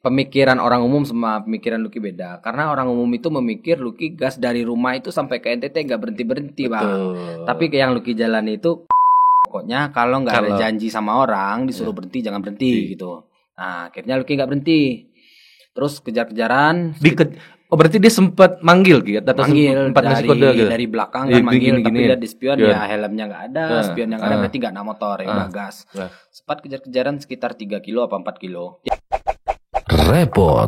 pemikiran orang umum sama pemikiran Lucky beda. Karena orang umum itu memikir Lucky gas dari rumah itu sampai ke NTT nggak berhenti-berhenti, Bang. Tapi yang Lucky jalan itu pokoknya kalau nggak ada janji sama orang disuruh berhenti jangan berhenti gitu. Nah, akhirnya Lucky nggak berhenti. Terus kejar-kejaran. Berarti dia sempat manggil gitu atau manggil sempat ngasih kode gitu. Dari belakang kan manggil tapi lihat di spion ya helmnya nggak ada, spion yang ada berarti nggak naik motor ya gas. Sempat kejar-kejaran sekitar 3 kilo apa 4 kilo. Repot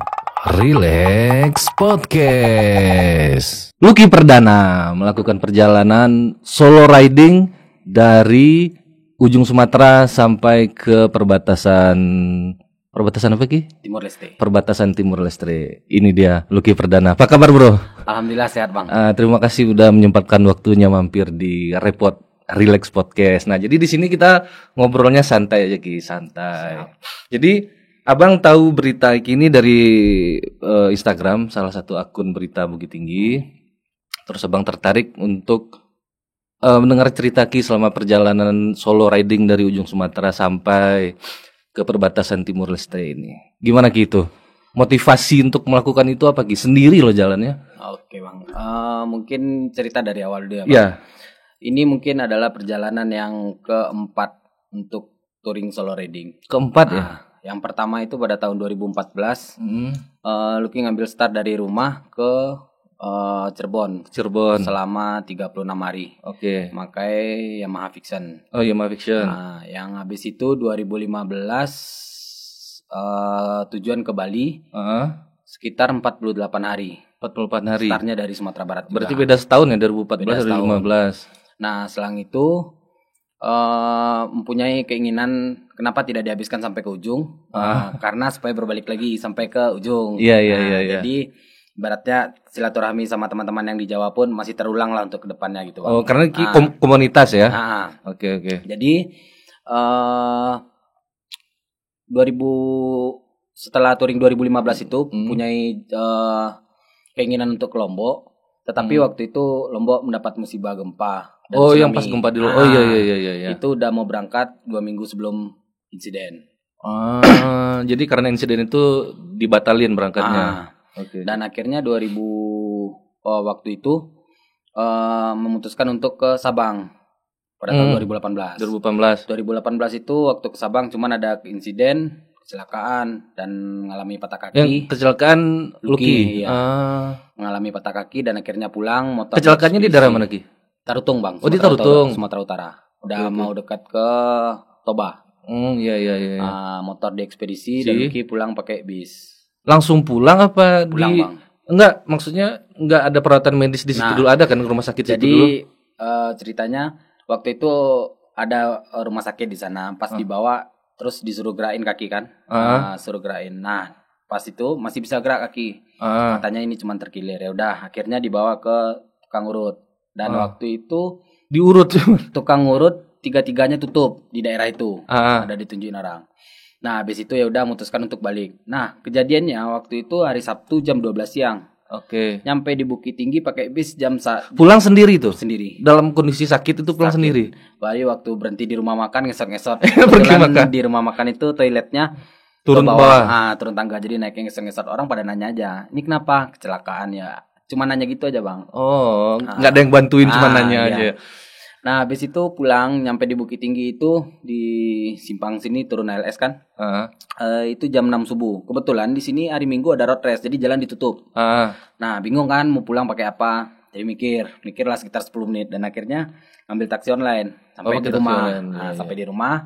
Relax Podcast. Lucky Perdana melakukan perjalanan solo riding dari ujung Sumatera sampai ke perbatasan apa Ki? Timur Leste. Perbatasan Timur Leste. Ini dia Lucky Perdana. Apa kabar, Bro? Alhamdulillah sehat, Bang. Terima kasih udah menyempatkan waktunya mampir di Repot Relax Podcast. Nah, jadi di sini kita ngobrolnya santai aja, Ki, santai. Jadi Abang tahu berita ini dari Instagram, salah satu akun berita Bukit Tinggi. Terus Abang tertarik untuk mendengar cerita Ki selama perjalanan solo riding dari ujung Sumatera sampai ke perbatasan Timur Leste ini. Gimana Ki itu? Motivasi untuk melakukan itu apa Ki? Sendiri loh jalannya. Oke, Bang. Mungkin cerita dari awal dulu ya, Bang. Ya. Ini mungkin adalah perjalanan yang keempat untuk touring solo riding. Keempat ya? Yang pertama itu pada tahun 2014. Lucky ngambil start dari rumah ke Cirebon selama 36 hari. Oke. Pakai Yamaha Vixion. Oh, Yamaha Vixion. Nah, yang habis itu 2015 tujuan ke Bali. Sekitar 48 hari. 48 hari. Startnya dari Sumatera Barat juga. Berarti beda setahun ya 2014 dan 2015. Nah, selang itu mempunyai keinginan kenapa tidak dihabiskan sampai ke ujung? Karena supaya berbalik lagi sampai ke ujung. Iya. Jadi ibaratnya silaturahmi sama teman-teman yang di Jawa pun masih terulang lah untuk kedepannya gitu, Bang. Oh, karena komunitas ya. Oke. Jadi 2000 setelah touring 2015 itu mempunyai keinginan untuk ke Lombok, tetapi waktu itu Lombok mendapat musibah gempa. Oh, yang pas gempa dulu. Oh iya. Itu udah mau berangkat 2 minggu sebelum insiden. Jadi karena insiden itu dibatalin berangkatnya. Okay. Dan akhirnya waktu itu memutuskan untuk ke Sabang pada tahun 2018. 2018 itu waktu ke Sabang cuman ada insiden, kecelakaan dan mengalami patah kaki. Yang kecelakaan Lucky. Mengalami patah kaki dan akhirnya pulang. Motor kecelakaannya di daerah mana Ki? Tarutung, Bang. Di Tarutung, Sumatera Utara. Udah mau dekat ke Toba. Iya. Motor diekspedisi dan Lucky pulang pakai bis. Langsung pulang apa pulang, Bang? Enggak, maksudnya enggak ada perawatan medis di situ dulu, ada kan rumah sakit situ dulu? Jadi ceritanya waktu itu ada rumah sakit di sana. Pas dibawa terus disuruh gerakin kaki kan. Suruh gerakin. Nah, pas itu masih bisa gerak kaki. Katanya ini cuma terkilir. Ya udah, akhirnya dibawa ke tukang urut. Dan waktu itu diurut tukang urut 3-3-nya tutup di daerah itu. Ada ditunjukin orang. Nah, habis itu ya udah memutuskan untuk balik. Nah, kejadiannya waktu itu hari Sabtu jam 12 siang. Oke. Nyampe di Bukit Tinggi pakai bis pulang sendiri tuh? Sendiri. Dalam kondisi sakit itu pulang sendiri? Baru waktu berhenti di rumah makan ngesot-ngesot. Kebetulan di rumah makan itu toiletnya turun bawah. Turun tangga. Jadi naik ngesot-ngesot. Orang pada nanya aja, ini kenapa? Kecelakaan ya. Cuma nanya gitu aja, Bang. Oh, nggak ada yang bantuin, cuma nanya aja. Nah, habis itu pulang nyampe di Bukit Tinggi itu di simpang sini turun ALS kan. Itu jam 6 subuh. Kebetulan di sini hari Minggu ada road race, jadi jalan ditutup. Nah, bingung kan mau pulang pakai apa? Jadi mikirlah sekitar 10 menit dan akhirnya ambil taksi online sampai di rumah. Sampai di rumah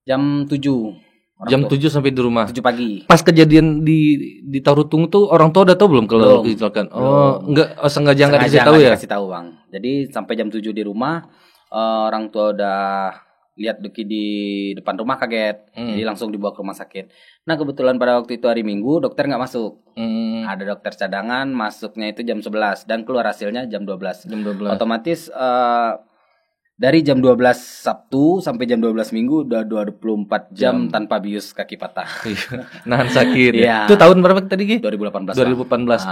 jam 7. Jam 7 sampai di rumah. 7 pagi. Pas kejadian di Tarutung tuh orang tua udah tahu belum kalau kecelakaan? Sengaja nggak dikasih tahu ya? Kasih tahu, Bang. Jadi sampai jam 7 di rumah, orang tua udah lihat Duki di depan rumah kaget. Jadi langsung dibawa ke rumah sakit. Nah, kebetulan pada waktu itu hari Minggu dokter nggak masuk. Ada dokter cadangan, masuknya itu jam 11 dan keluar hasilnya jam 12. Otomatis dari jam 12 Sabtu sampai jam 12 Minggu udah 24 jam tanpa bius kaki patah. Nahan sakit. Itu tahun berapa tadi Ki? 2018.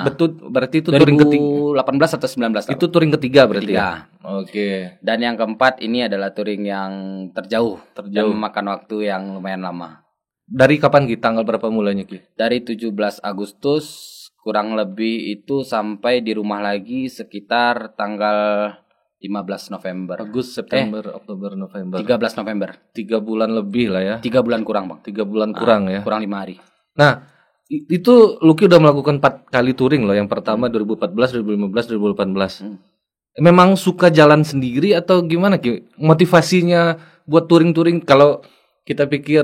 Betul, berarti itu touring ketiga. 2018 atau 19 tahun. Itu touring ketiga berarti. Oke. Dan yang keempat ini adalah touring yang terjauh. Yang memakan waktu yang lumayan lama. Dari kapan Ki? Tanggal berapa mulainya Ki? Dari 17 Agustus kurang lebih itu sampai di rumah lagi sekitar tanggal 15 November. Agustus, September, Oktober, November. 13 November. 3 bulan lebih lah ya. 3 bulan kurang, Bang. 3 bulan kurang ya. Kurang 5 hari. Nah, itu Lucky udah melakukan 4 kali touring loh. Yang pertama 2014, 2015, 2018. Memang suka jalan sendiri atau gimana Ki? Motivasinya buat touring-touring kalau kita pikir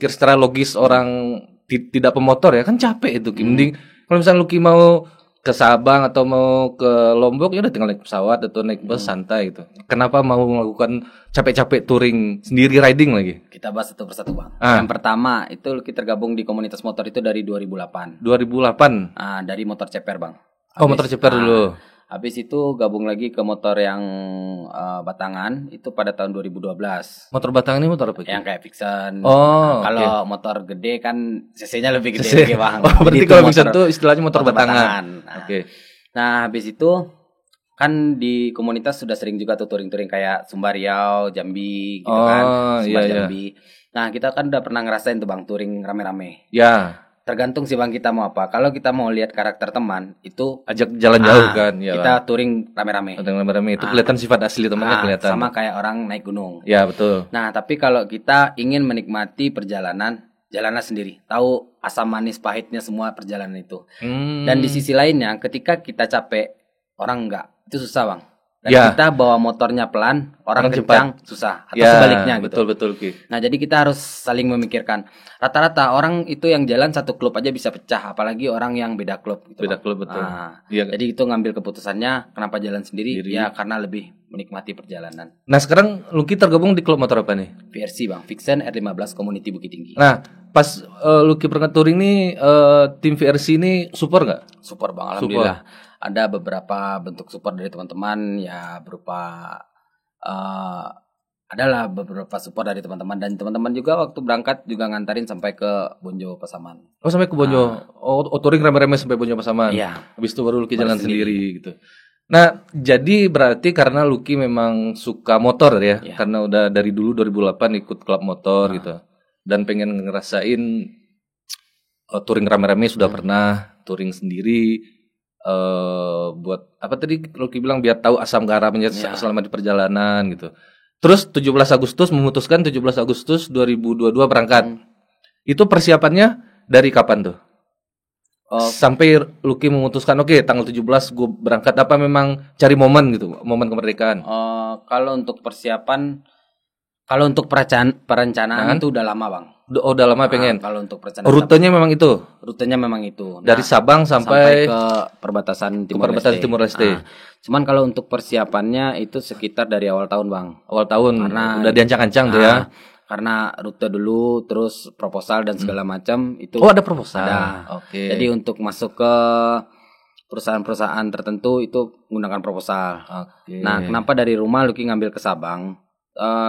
secara logis orang tidak pemotor ya kan capek itu Ki. Mending kalau misalnya Lucky mau ke Sabang atau mau ke Lombok ya udah tinggal naik pesawat atau naik bus santai gitu. Kenapa mau melakukan capek-capek touring sendiri riding lagi? Kita bahas satu persatu, Bang. Yang pertama itu kita tergabung di komunitas motor itu dari 2008. 2008. Dari motor ceper, Bang. Motor ceper dulu. Habis itu gabung lagi ke motor yang batangan itu pada tahun 2012. Motor batangan ini motor apa? Yang kayak Vixen. okay. Kalau motor gede kan cc-nya lebih gede lagi, Bang. Berarti kalau Vixen itu istilahnya motor batangan. Oke. Nah, habis itu kan di komunitas sudah sering juga tuh touring-touring kayak Sumba Riau, Jambi gitu kan. Sumba Jambi. Nah, kita kan udah pernah ngerasain tuh Bang touring rame-rame. Ya. Tergantung sih Bang kita mau apa. Kalau kita mau lihat karakter teman itu ajak jalan jauh kan ya. Kita touring rame-rame. Itu kelihatan sifat asli temannya kelihatan. Sama kayak orang naik gunung. Ya, betul. Nah, tapi kalau kita ingin menikmati perjalanan, jalanlah sendiri. Tahu asam manis pahitnya semua perjalanan itu. Dan di sisi lainnya ketika kita capek, orang enggak. Itu susah, Bang. Dan kita bawa motornya pelan, orang kencang susah atau sebaliknya gitu. Betul Ki. Nah, jadi kita harus saling memikirkan. Rata-rata orang itu yang jalan satu klub aja bisa pecah, apalagi orang yang beda klub gitu. Beda klub betul. Jadi itu ngambil keputusannya kenapa jalan sendiri? Ya karena lebih menikmati perjalanan. Nah, sekarang Lucky tergabung di klub motor apa nih? VRC, Bang. Vixen R15 Community Bukit Tinggi. Nah, pas Lucky berangkat touring nih tim VRC ini support enggak? Support, Bang. Alhamdulillah. Ada beberapa bentuk support dari teman-teman ya berupa adalah beberapa support dari teman-teman dan teman-teman juga waktu berangkat juga ngantarin sampai ke Bonjo Pasaman. Sampai ke Bonjo. Touring rame-rame sampai Bonjo Pasaman. Iya. Habis itu baru Lucky jalan sendiri gitu. Nah, jadi berarti karena Lucky memang suka motor ya. Karena udah dari dulu 2008 ikut klub motor gitu. Dan pengen ngerasain touring rame-rame sudah pernah, touring sendiri. Buat apa tadi Lucky bilang biar tahu asam garamnya selama di perjalanan gitu. Terus 17 Agustus memutuskan 17 Agustus 2022 berangkat. Itu persiapannya dari kapan tuh? Sampai Lucky memutuskan tanggal 17 gue berangkat, apa memang cari momen gitu, momen kemerdekaan? Kalau untuk persiapan, kalau untuk perencanaan itu udah lama, Bang. Udah lama pengen. Kalau untuk perencanaan rutenya memang itu. Rutenya memang itu. Dari Sabang sampai ke perbatasan Timur Leste. Cuman kalau untuk persiapannya itu sekitar dari awal tahun, Bang. Awal tahun. Karena udah diancang-ancang tuh ya. Karena rute dulu, terus proposal dan segala macam itu. Ada proposal. Oke. Jadi untuk masuk ke perusahaan-perusahaan tertentu itu menggunakan proposal. Oke. Nah, kenapa dari rumah Lucky ngambil ke Sabang?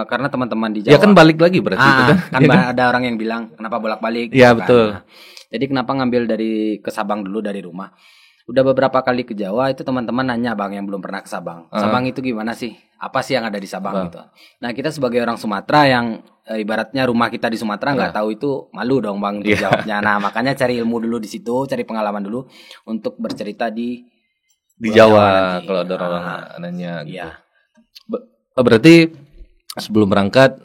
Karena teman-teman di Jawa. Ya kan balik lagi berarti itu kan. Ada orang yang bilang kenapa bolak-balik. Iya betul. Nah, jadi kenapa ngambil dari ke Sabang dulu dari rumah? Udah beberapa kali ke Jawa itu teman-teman nanya Bang yang belum pernah ke Sabang. Sabang itu gimana sih? Apa sih yang ada di Sabang gitu? Nah, kita sebagai orang Sumatera yang ibaratnya rumah kita di Sumatera nggak tahu itu malu dong Bang untuk jawabnya. Nah, makanya cari ilmu dulu di situ, cari pengalaman dulu untuk bercerita di Jawa kalau ada orang nanya gitu. Iya. Berarti sebelum berangkat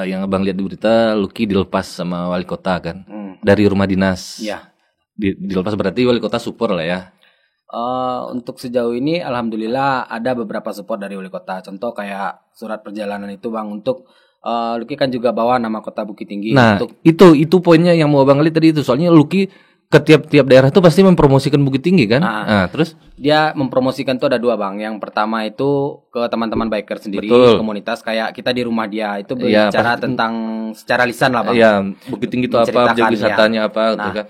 yang Abang lihat di berita Lucky dilepas sama wali kota kan dari rumah dinas. Iya. Dilepas berarti wali kota support lah ya. Untuk sejauh ini alhamdulillah ada beberapa support dari wali kota. Contoh kayak surat perjalanan itu Bang untuk Lucky kan juga bawa nama kota Bukit Tinggi. Nah untuk itu poinnya yang mau Abang lihat tadi itu. Soalnya Lucky ke tiap daerah tuh pasti mempromosikan Bukit Tinggi kan. Terus dia mempromosikan tuh ada dua Bang. Yang pertama itu ke teman-teman biker sendiri, komunitas kayak kita di rumah dia itu berbicara tentang secara lisan lah Bang. Iya, Bukit Tinggi itu apa, objek wisatanya apa gitu kan.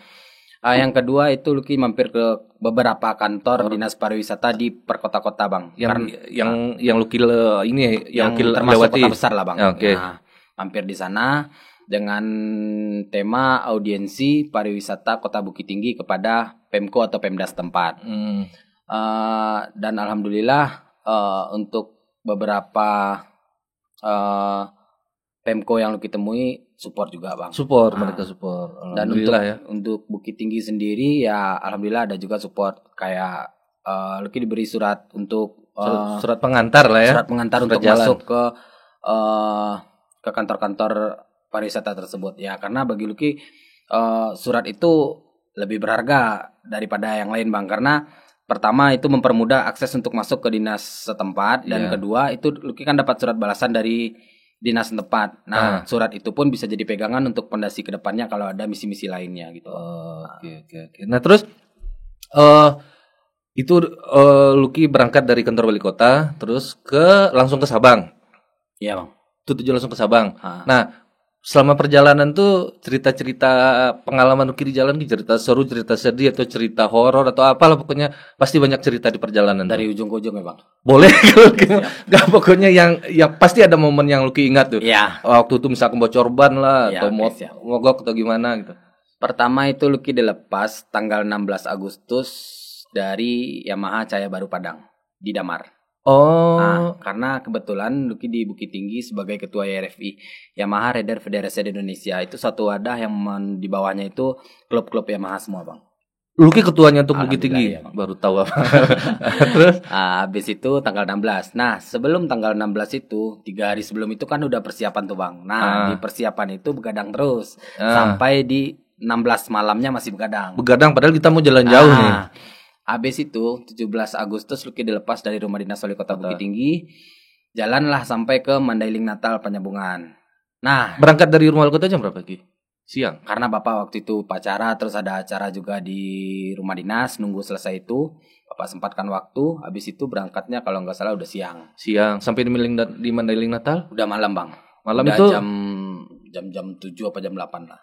Yang kedua itu Lucky mampir ke beberapa kantor dinas pariwisata di perkota-kota Bang. Yang Lucky ini yang termasuk kota besar lah Bang. Oke. Nah, mampir di sana dengan tema audiensi pariwisata Kota Bukit Tinggi kepada Pemko atau Pemda setempat. Dan alhamdulillah untuk beberapa Pemko yang Lucky temui support juga bang. Support, mereka support. Dan untuk Alhamdulillah ya. untuk Bukit Tinggi sendiri ya alhamdulillah ada juga support kayak Lucky diberi surat untuk Surat pengantar lah ya. surat pengantar untuk jalan. masuk ke kantor-kantor pariwisata tersebut ya, karena bagi Lucky surat itu lebih berharga daripada yang lain bang, karena pertama itu mempermudah akses untuk masuk ke dinas setempat dan kedua itu Lucky kan dapat surat balasan dari dinas setempat. Nah, surat itu pun bisa jadi pegangan untuk pondasi kedepannya kalau ada misi-misi lainnya gitu. Oke. Nah, terus itu Lucky berangkat dari kantor wali kota terus langsung ke Sabang. Iya, Bang. Tujuan langsung ke Sabang. Nah, selama perjalanan tuh cerita-cerita pengalaman Lucky di jalan, cerita seru, cerita sedih atau cerita horor atau apalah, pokoknya pasti banyak cerita di perjalanan Dari tuh. ujung ke ujung ya, Bang. Boleh kalau nggak, pokoknya yang pasti ada momen yang Lucky ingat tuh. Iya. Waktu itu misalkan bocor ban lah Ya, atau mogok atau gimana gitu. Pertama itu Lucky dilepas tanggal 16 Agustus dari Yamaha Cahaya Baru Padang di Damar. Oh, Nah, karena kebetulan Lucky di Bukit Tinggi sebagai ketua YRFI, Yamaha Rider Federasi Indonesia, itu satu wadah yang di bawahnya itu klub-klub Yamaha semua, Bang. Lucky ketuanya untuk Bukit Tinggi. Alhamdulillah, ya, Bang. Baru tahu apa. Terus Habis itu tanggal 16. Nah, sebelum tanggal 16 itu, 3 hari sebelum itu kan udah persiapan tuh, Bang. Nah, di persiapan itu begadang terus sampai di 16 malamnya masih begadang. begadang padahal kita mau jalan jauh nih. Habis itu 17 Agustus Lucky dilepas dari rumah dinas wali kota Bukit Tinggi. Jalanlah sampai ke Mandailing Natal Penyambungan. Nah, Berangkat dari rumah wali kota jam berapa, Ki? Siang. karena Bapak waktu itu upacara, terus ada acara juga di rumah dinas, nunggu selesai itu Bapak sempatkan waktu. Habis itu berangkatnya kalau nggak salah udah siang. Siang sampai di Mandailing Natal. Udah malam, Bang. Malam Udah itu jam 7 apa jam 8 lah.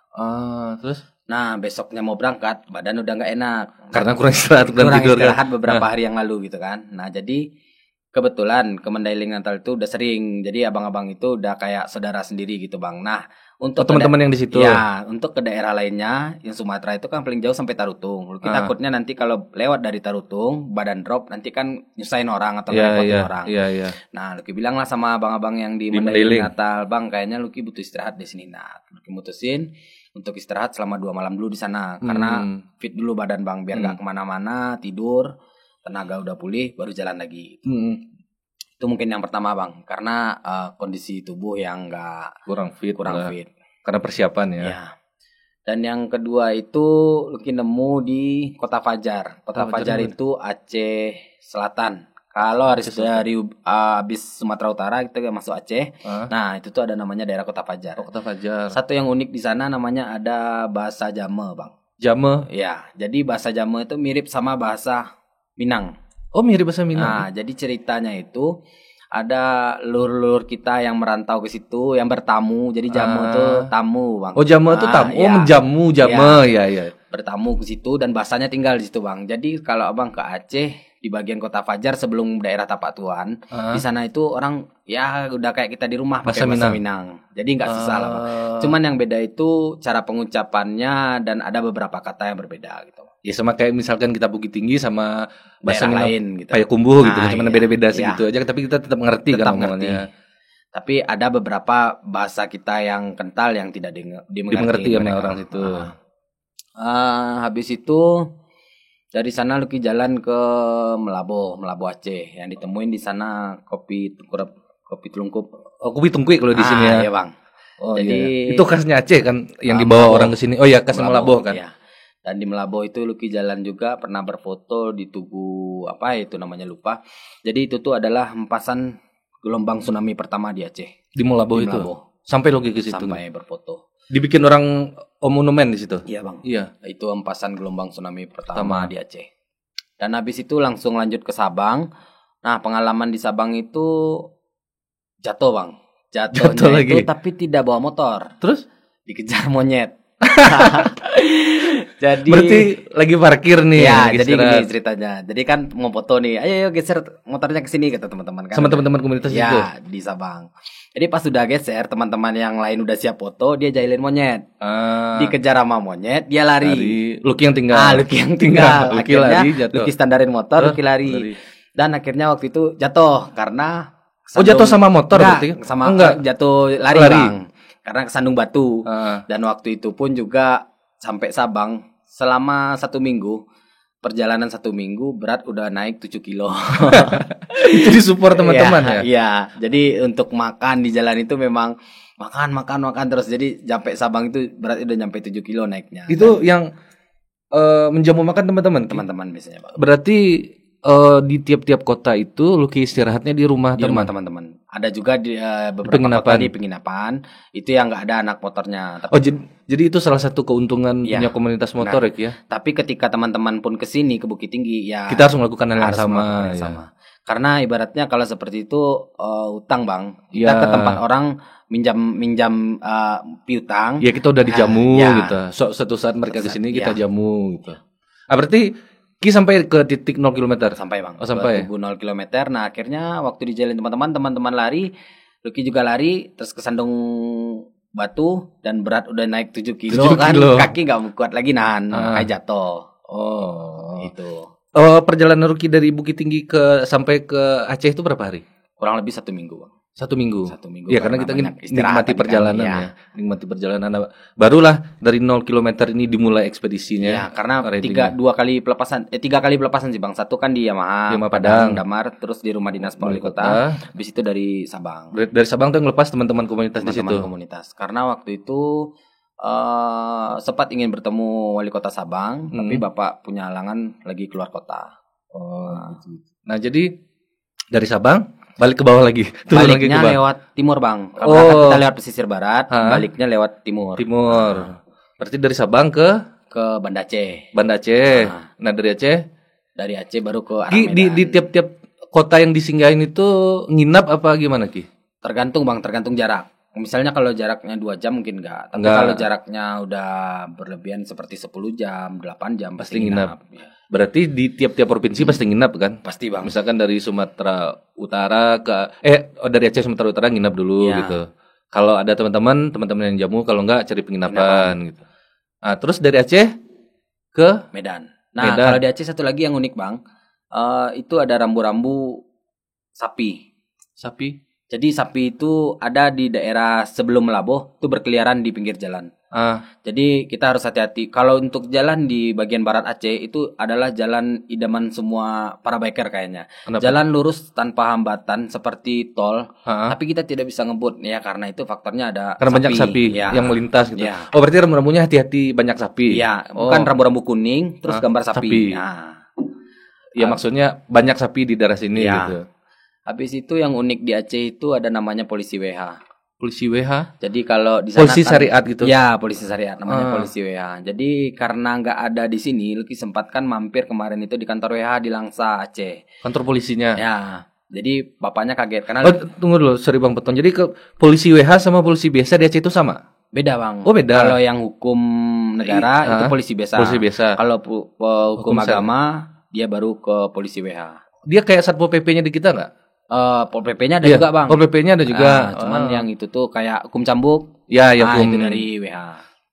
Terus Nah, besoknya mau berangkat, badan udah nggak enak. karena kurang istirahat dan Kurang tidur istirahat kan. beberapa hari yang lalu gitu kan. Nah, jadi kebetulan ke Mandailing Natal itu udah sering. Jadi abang-abang itu udah kayak saudara sendiri gitu, Bang. Nah, untuk teman-teman yang di situ. ya, untuk ke daerah lainnya, yang Sumatera itu kan paling jauh sampai Tarutung. Kita takutnya nanti kalau lewat dari Tarutung, badan drop, nanti kan nyusahin orang atau ngerepotin orang. Iya. Nah, Lucky bilang lah sama abang-abang yang di Mandailing. Mandailing Natal, Bang, kayaknya Lucky butuh istirahat di sini. Nah, Lucky mutusin untuk istirahat selama 2 malam dulu di sana, karena fit dulu badan, Bang, biar nggak kemana-mana, tidur, tenaga udah pulih, baru jalan lagi. Itu mungkin yang pertama, Bang, karena kondisi tubuh yang nggak Kurang fit. kurang fit. Karena persiapan ya. Ya. Dan yang kedua itu Lucky nemu di Kota Fajar. Kota Fajar itu Aceh Selatan. Kalau dari habis Sumatera Utara kita masuk Aceh. Nah, itu tuh ada namanya daerah Kota Fajar. Kota Fajar. Satu yang unik di sana namanya ada bahasa Jame, Bang. Jame. Ya, jadi bahasa Jame itu mirip sama bahasa Minang. Oh, mirip bahasa Minang. Nah, jadi ceritanya itu ada lur-lur kita yang merantau ke situ, yang bertamu. Jadi Jame itu tamu, Bang. Oh, Jame itu tamu. Oh, menjamu Jame. Ya. Bertamu ke situ dan bahasanya tinggal di situ, Bang. Jadi kalau Abang ke Aceh di bagian Kota Fajar sebelum daerah Tapak Tuan, di sana itu orang ya udah kayak kita di rumah pakai bahasa Minang. Jadi nggak susah lah, Bang. Cuman yang beda itu cara pengucapannya dan ada beberapa kata yang berbeda gitu. Ya sama kayak misalkan kita Bukit Tinggi sama bahasa Daerah Minang lain gitu. kayak Kumbuh gitu, Nah, cuma iya. beda-beda Iya. segitu aja, tapi kita tetap ngerti Tetap kan omongannya. Tapi ada beberapa bahasa kita yang kental yang tidak Dimengerti sama mereka. orang situ. Habis itu dari sana Lucky jalan ke Melabo Aceh. Yang ditemuin di sana kopi telungkup. Oh, kopi tungkuik kalau di sini ya. Iya, Bang. Oh, Jadi iya. Itu khasnya Aceh kan yang dibawa Melabo. orang ke sini. Oh iya, khas Melabo kan. Iya. Dan di Melabo itu Lucky jalan juga pernah berfoto di tugu apa itu namanya lupa. Jadi itu tuh adalah hempasan gelombang tsunami pertama di Aceh. Di Melabo Di itu. Melabo. Sampai lo ke situ. Sampai berfoto. Dibikin orang monumen di situ. Iya, Bang. Iya. Itu hempasan gelombang tsunami pertama di Aceh. Dan habis itu langsung lanjut ke Sabang. Nah, pengalaman di Sabang itu jatuh, Bang. Jatuh Jatuhnya itu lagi. tapi tidak bawa motor. Terus Dikejar monyet. Jadi berarti lagi parkir nih. ya, lagi jadi istirahat. gini ceritanya. Jadi kan mau foto nih. Ayo geser motornya ke sini kata teman-teman kan. Sama teman-teman komunitas itu. Ya, di Sabang. Jadi pas sudah geser, teman-teman yang lain udah siap foto, dia jahilin monyet. Dikejar sama monyet, dia lari. Lucky yang tinggal. Lucky yang tinggal. Lucky Akhirnya lari, jatuh. Lucky standarin motor, Lucky lari. Dan akhirnya waktu itu jatuh karena Oh, jatuh sama motor enggak, berarti? sama Oh, enggak. jatuh lari, Lari. Bang. karena kesandung batu. Ah. Dan waktu itu pun juga sampai Sabang selama 1 minggu. Perjalanan 1 minggu berat udah naik 7 kilo. Itu disupport teman-teman ya. Iya, jadi untuk makan di jalan itu memang makan terus. Jadi sampai Sabang itu berat udah nyampe 7 kilo naiknya. Itu yang menjamu makan teman-teman. Teman-teman biasanya, Bang. Berarti di tiap-tiap kota itu Lucky istirahatnya di rumah Di rumah teman. teman-teman. Ada juga di beberapa kota di penginapan itu yang nggak ada anak motornya. Tapi, Oh, jadi itu salah satu keuntungan Iya. punya komunitas motor ya. tapi ketika teman-teman pun kesini ke Bukit Tinggi, ya Kita harus melakukan hal yang harus sama. melakukan yang Ya. sama. Karena ibaratnya kalau seperti itu utang, Bang. Kita Iya. ke tempat orang minjam piutang. Ya kita udah dijamu ya. gitu. Suatu saat mereka kesini kita Iya. jamu gitu. Berarti Ki sampai ke titik 0 km. Sampai, Bang. Oh, sampai. 0 km. Nah, akhirnya waktu di jalan teman-teman lari, Lucky juga lari, terus kesandung batu dan berat udah naik 7 kilo 7 kan. kilo. Kaki nggak kuat lagi nahan, Ah. kayak jatuh. Oh. Itu. Perjalanan Lucky dari Bukit Tinggi sampai ke Aceh itu berapa hari? Kurang lebih 1 minggu, Bang. 1 minggu. 1 minggu. Ya karena kita banyak istirahat nikmati tadi kan. perjalanan Iya. ya. Nikmati perjalanan. Barulah dari 0 km ini dimulai ekspedisinya. Ya, karena ridingnya. 3 kali pelepasan sih, Bang. Satu kan di Yamaha, Yamaha Padang. Damar, terus di rumah dinas wali Wali kota. kota. Habis itu dari Sabang. Dari Sabang tuh yang lepas teman-teman komunitas di situ. Teman-teman komunitas. Karena waktu itu sempat ingin bertemu wali kota Sabang, tapi Bapak punya halangan lagi keluar kota. Nah, jadi dari Sabang balik ke bawah lagi. Turun lagi ke Baliknya bawah. lewat timur, Bang. Karena Oh. kan kita lewat pesisir barat, Hah? baliknya lewat timur. Timur. Berarti dari Sabang ke Ke Banda Aceh. Banda Aceh. Ah. Nah, dari Aceh Dari Aceh baru ke arah Ki, Medan. di tiap-tiap kota yang disinggahin itu nginap apa gimana Ki? Tergantung, Bang, tergantung jarak. Misalnya kalau jaraknya 2 jam mungkin enggak. Tapi Enggak. kalau jaraknya udah berlebihan seperti 10 jam, 8 jam Pasti nginap. Ya, Berarti di tiap-tiap provinsi pasti nginap kan? pasti, Bang. Misalkan dari Sumatera Utara dari Aceh Sumatera Utara nginap dulu Iya. gitu. Kalau ada teman-teman yang jamu, kalau enggak cari penginapan gitu. Nah, terus dari Aceh ke Medan. Nah, Medan. kalau di Aceh satu lagi yang unik, Bang. Itu ada rambu-rambu sapi. Sapi. Jadi sapi itu ada di daerah sebelum Melaboh, itu berkeliaran di pinggir jalan. Jadi kita harus hati-hati. Kalau untuk jalan di bagian barat Aceh itu adalah jalan idaman semua para biker kayaknya. Kenapa? Jalan lurus tanpa hambatan seperti tol, Ah. tapi kita tidak bisa ngebut ya karena itu faktornya ada Karena banyak sapi ya. yang melintas gitu. Ya. Oh, berarti rambu-rambunya hati-hati banyak sapi. Iya, Oh. bukan rambu-rambu kuning terus gambar sapi. sapi. Nah, Ya maksudnya banyak sapi di daerah sini Iya. gitu. habis itu yang unik di Aceh itu ada namanya polisi WH. Polisi WH, Jadi kalau di sana polisi kan- syariat gitu. Ya, polisi syariat namanya Ah. polisi WH. Jadi karena nggak ada di sini, Lucky sempatkan mampir kemarin itu di kantor WH di Langsa Aceh. Kantor polisinya. Ya, jadi bapaknya kaget karena Oh, tunggu dulu, sorry Bang Petong. Jadi ke polisi WH sama polisi biasa di Aceh itu sama? beda, Bang. Oh, beda. Kalau yang hukum negara itu Ah, polisi biasa. polisi biasa. Kalau hukum Hukum agama dia baru ke polisi WH. Dia kayak Satpol PP-nya di kita nggak? Pol PP-nya ada Iya, juga, Bang. Pol PP-nya ada juga. Cuman yang itu tuh kayak hukum cambuk. Ya, ya Nah, hukum. itu dari WH.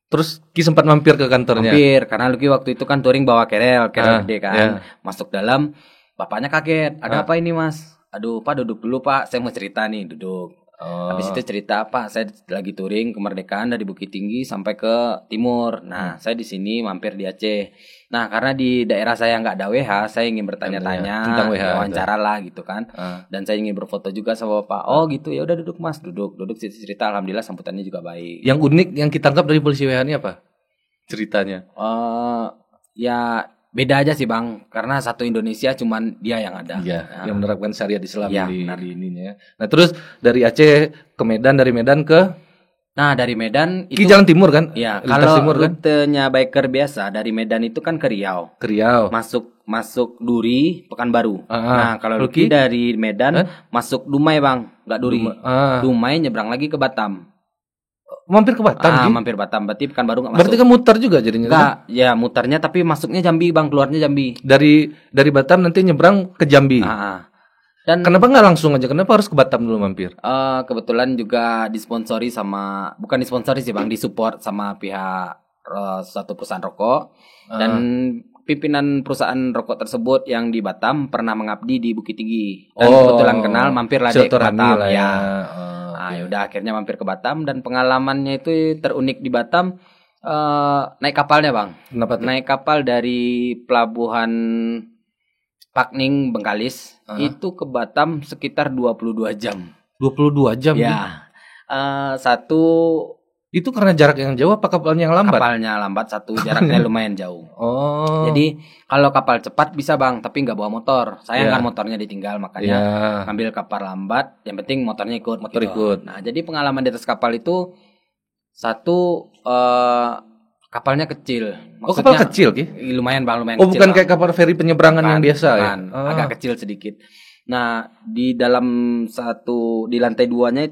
Terus Ki sempat mampir ke kantornya. Hampir karena Lucky waktu itu kan touring bawa kerel gede kan. ya. Masuk dalam, bapaknya kaget. Ada apa ini, Mas? Aduh, Pak, duduk dulu, Pak. Saya mau cerita nih, duduk. Oh. Habis itu cerita, Pak, saya lagi touring kemerdekaan dari Bukit Tinggi sampai ke timur. Nah, saya di sini mampir di Aceh. Nah, karena di daerah saya nggak ada WH, saya ingin bertanya-tanya Tentang WH, wawancara lah gitu kan. Ah. Dan saya ingin berfoto juga sama Bapak. Oh, gitu. Ya udah duduk, Mas. Duduk cerita. Alhamdulillah sambutannya juga baik. Yang unik yang kita tangkap dari polisi WH ini apa? Ceritanya. Ya beda aja sih, Bang, karena satu Indonesia cuman dia yang ada. Iya, Nah, yang menerapkan syariat Islam Iya, di benar. ininya. Nah, terus dari Aceh ke Medan, dari Medan ke nah, dari Medan Ki itu jalan timur kan? ya, Lintas kalau timur kan? rutenya biker biasa dari Medan itu kan ke Riau. Ke Riau. Masuk Duri, Pekanbaru. Ah, Nah, kalau Lucky? Lucky dari Medan masuk Dumai, Bang, nggak Duri. Ah. Dumai nyebrang lagi ke Batam. Mampir ke Batam, Ki? Mampir Batam, berarti Pekanbaru nggak masuk. Berarti kan muter juga jadinya. Enggak, Kan? ya muternya tapi masuknya Jambi, Bang, keluarnya Jambi. Dari Batam nanti nyebrang ke Jambi. Dan Kenapa nggak langsung aja? Kenapa harus ke Batam dulu mampir? kebetulan juga disponsori sama, bukan disponsori sih, Bang, disupport sama pihak suatu perusahaan rokok. Dan pimpinan perusahaan rokok tersebut yang di Batam pernah mengabdi di Bukit Tinggi. Dan kebetulan kenal, mampirlah dia ke silaturahmi Batam. lah Ya. ya. Nah, yaudah akhirnya mampir ke Batam dan pengalamannya itu terunik di Batam. Naik kapalnya bang. Kenapa tuh? Naik kapal dari pelabuhan Pakning Bengkalis itu ke Batam sekitar 22 jam. 22 jam. Ya. Satu Itu karena jarak yang jauh apa kapalnya yang lambat? kapalnya lambat, satu jaraknya lumayan jauh. Oh. Jadi kalau kapal cepat bisa bang, tapi nggak bawa motor. Sayang Iya. kan motornya ditinggal, makanya Ya. ambil kapal lambat. Yang penting motornya ikut. Motor gitu. ikut. Nah, jadi pengalaman di atas kapal itu satu kapalnya kecil. Oh, kapal kecil, Ki? Lumayan bang, lumayan Oh, kecil. bukan Bang. kayak kapal feri penyeberangan yang biasa ya? Bukan, agak kecil sedikit. Nah, di dalam di lantai 2-nya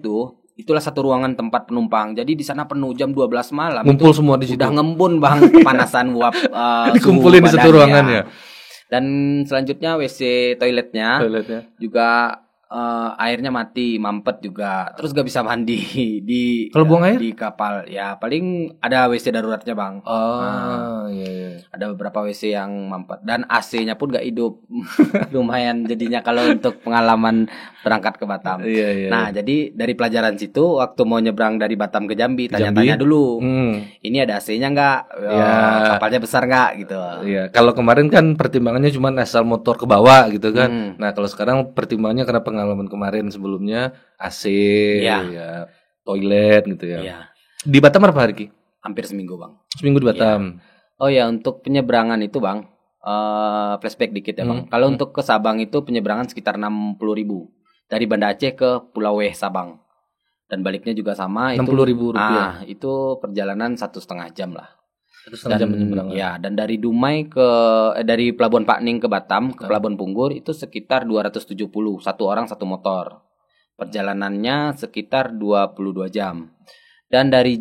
itulah satu ruangan tempat penumpang. Jadi di sana penuh jam 12 malam. Ngumpul itu semua di situ. udah ngembun bang, kepanasan uap. Dikumpulin di suhu satu badannya. ruangan ya. Dan selanjutnya WC toiletnya juga airnya mati, mampet juga. Terus gak bisa mandi di Kalau buang air? di kapal. Ya paling ada WC daruratnya bang. Oh, iya. Ada beberapa WC yang mampet dan AC-nya pun gak hidup. Lumayan jadinya kalau untuk pengalaman berangkat ke Batam. Iya. Nah, jadi dari pelajaran situ waktu mau nyebrang dari Batam ke Jambi, tanya-tanya dulu. Ini ada AC-nya nggak? Iya. Kapalnya besar nggak gitu. Iya, kalau kemarin kan pertimbangannya cuma asal motor ke bawah gitu kan. Nah, kalau sekarang pertimbangannya karena pengalaman kemarin sebelumnya AC, Iya. ya, toilet gitu ya. Iya. Di Batam berapa hari, Ki? Hampir seminggu, Bang. Seminggu di Batam. Oh ya, untuk penyeberangan itu, Bang. Flashback dikit ya, Bang. Kalau untuk ke Sabang itu penyeberangan sekitar 60.000 dari Banda Aceh ke Pulau Weh Sabang. Dan baliknya juga sama, 60.000 rupiah. Itu perjalanan 1,5 jam lah. 1,5 jam penyeberangan. Ya, dan dari Dumai dari Pelabuhan Pakning ke Batam ke Pelabuhan Punggur itu sekitar 270, satu orang satu motor. Perjalanannya sekitar 22 jam. Dan dari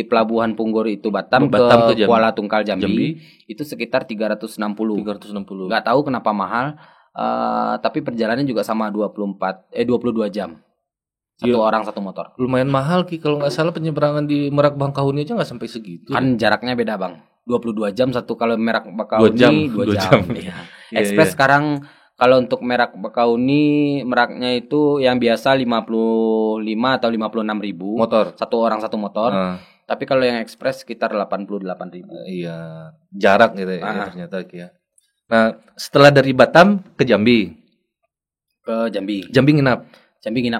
Pelabuhan Punggur itu Batam ke Jambi. Kuala Tungkal Jambi itu sekitar 360. 360. Nggak tahu kenapa mahal, tapi perjalanannya juga sama 22 jam. Satu orang satu motor. Lumayan mahal, Ki. Kalau nggak salah penyeberangan di Merak Bakahuni aja nggak sampai segitu. Kan jaraknya beda, Bang. 22 jam satu, kalau Merak Bakahuni 2 jam. Iya. Express sekarang kalau untuk Merak Bakahuni meraknya itu yang biasa 55 atau 56.000 motor. Satu orang satu motor. Tapi kalau yang Express sekitar 88.000. Iya, jarak gitu ya ternyata, Ki ya. Nah, setelah dari Batam ke Jambi. Ke Jambi. Jambi nginap,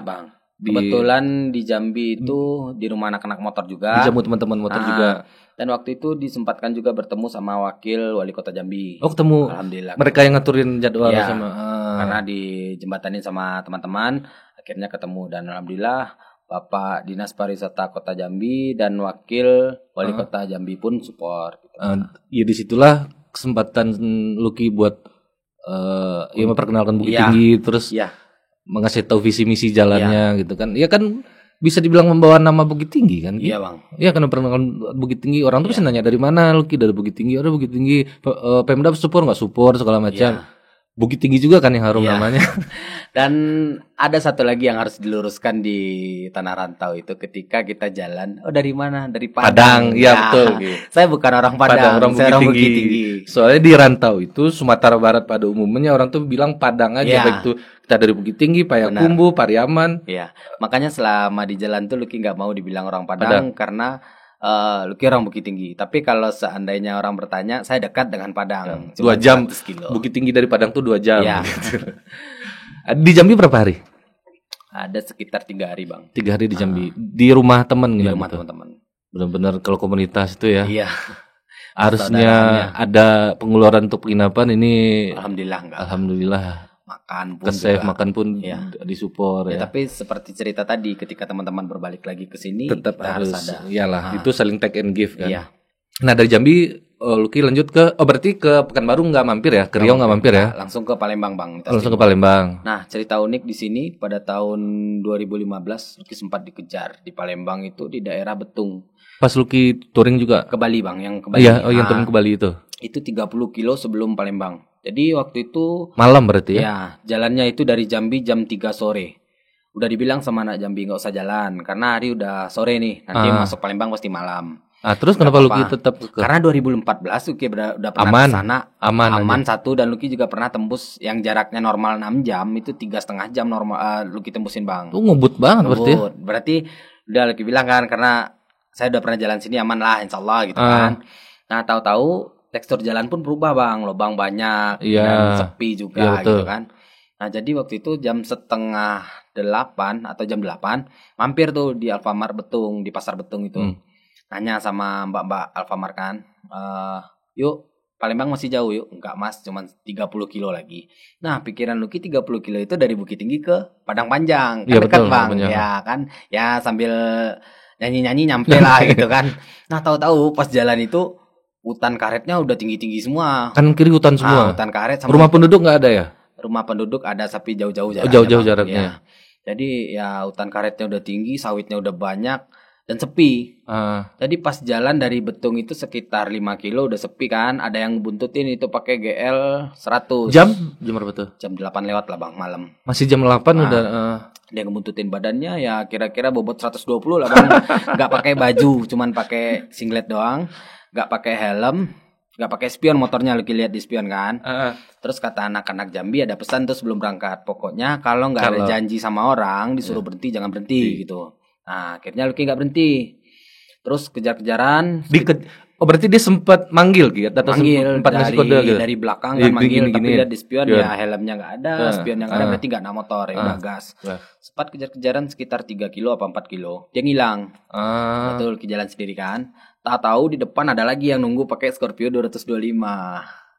Bang. Kebetulan di Jambi itu di rumah anak-anak motor juga. Dijamu teman-teman motor juga. Dan waktu itu disempatkan juga bertemu sama wakil wali kota Jambi. Oh, ketemu. Alhamdulillah. Mereka yang ngaturin jadwal sama. Karena dijembatanin sama teman-teman, akhirnya ketemu dan alhamdulillah Bapak Dinas Pariwisata Kota Jambi dan wakil wali kota Jambi pun support. Ya disitulah kesempatan Lucky buat ya memperkenalkan Bukit Tinggi, terus mengasih tahu visi misi jalannya gitu kan. Ya kan bisa dibilang membawa nama Bukit Tinggi kan. Iya, Bang. Iya, karena perkenalkan Bukit Tinggi, orang tuh bisa nanya dari mana Lucky, dari Bukit Tinggi. Ada Bukit Tinggi, Pemda support nggak support segala macam. Bukit Tinggi juga kan yang harum namanya. Dan ada satu lagi yang harus diluruskan di Tanah Rantau itu ketika kita jalan. Oh, dari mana? Dari Padang. Iya, betul. Saya bukan orang Padang, orang saya orang Bukit Tinggi. Soalnya di Rantau itu Sumatera Barat pada umumnya orang tuh bilang Padang aja, baik itu kita dari Bukit Tinggi, Payakumbuh, Pariaman. Iya. Makanya selama di jalan tuh Lucky nggak mau dibilang orang Padang. Karena Lucky orang Bukit Tinggi. Tapi kalau seandainya orang bertanya, saya dekat dengan Padang. 2 jam. 100 kilo. Bukit Tinggi dari Padang tuh 2 jam. Iya. Di Jambi berapa hari? Ada sekitar 3 hari, Bang. 3 hari di Jambi. Di rumah teman Di gitu. rumah teman-teman. Benar-benar kalau komunitas itu ya. Iya. Harusnya ada pengeluaran untuk penginapan ini. Alhamdulillah enggak. Alhamdulillah. Makan pun Ke-save, juga. makan pun disupport ya. Tapi seperti cerita tadi, ketika teman-teman berbalik lagi ke sini, Tetap kita harus ada. Iyalah, itu saling take and give kan. Iya. Nah, dari Jambi Lucky lanjut ke berarti ke Pekanbaru nggak mampir ya? Ke Riau nggak mampir ya? Langsung ke Palembang, Bang. Langsung ke Palembang. Nah, cerita unik di sini pada tahun 2015 Lucky sempat dikejar di Palembang itu di daerah Betung. Pas Lucky touring juga Ke Bali, Bang, yang ke Bali. Iya, yang touring ke Bali itu. Itu 30 kilo sebelum Palembang. Jadi waktu itu malam berarti ya? Ya, jalannya itu dari Jambi jam 3 sore. Udah dibilang sama anak Jambi nggak usah jalan karena hari udah sore nih. Nanti masuk Palembang pasti malam. Terus kenapa Lucky tetap ke? Karena 2014 Lucky udah pernah Aman. ke sana. Aman satu, dan Lucky juga pernah tembus yang jaraknya normal 6 jam, itu 3,5 jam normal Lucky tembusin Bang. Tuh ngebut banget berarti. Berarti udah Lucky bilang kan, karena saya udah pernah jalan sini, aman lah insyaallah gitu kan. Nah, tahu-tahu tekstur jalan pun berubah Bang, lubang banyak dan sepi juga gitu kan. Nah, jadi waktu itu jam 7:30 atau jam 8 mampir tuh di Alfamart Betung, di Pasar Betung itu. Nanya sama mbak-mbak Alfamart kan, yuk Palembang masih jauh yuk. Enggak mas, cuma 30 kilo lagi. Nah, pikiran Lucky 30 kilo itu dari Bukit Tinggi ke Padang Panjang, kan dekat Bang. Ya kan, ya sambil nyanyi-nyanyi nyampe lah gitu kan. Nah, tahu-tahu pas jalan itu hutan karetnya udah tinggi-tinggi semua. Kan kiri hutan semua. Hutan karet sama rumah penduduk nggak ada ya? Rumah penduduk ada, tapi jauh-jauh jaraknya. Jauh-jauh jaraknya. Ya. Jadi ya hutan karetnya udah tinggi, sawitnya udah banyak dan sepi. Jadi pas jalan dari Betung itu sekitar 5 kilo udah sepi kan. Ada yang buntutin itu pakai GL 100. Jam berapa tuh? Jam 8 lewat lah Bang, malam. Masih jam 8 udah. Dia ngebuntutin badannya ya kira-kira bobot 120 lah Bang. Gak pakai baju, cuman pakai singlet doang. Gak pakai helm, gak pakai spion, motornya Lucky lihat di spion kan. Terus kata anak-anak Jambi ada pesan tuh sebelum berangkat, pokoknya kalau nggak ada janji sama orang disuruh berhenti jangan berhenti gitu. Nah, akhirnya Lucky nggak berhenti. Terus kejar-kejaran. Berarti dia sempat manggil gitu, manggil ngasih kode gitu. Dari belakang kan manggil, tapi lihat di spion ya helmnya nggak ada, spionnya nggak ada, berarti nggak ada motor ya, nggak gas. Sempat kejar-kejaran sekitar 3 kilo apa 4 kilo, dia ngilang. Betul, Lucky jalan sendiri kan. Tak tahu di depan ada lagi yang nunggu pakai Scorpio 225.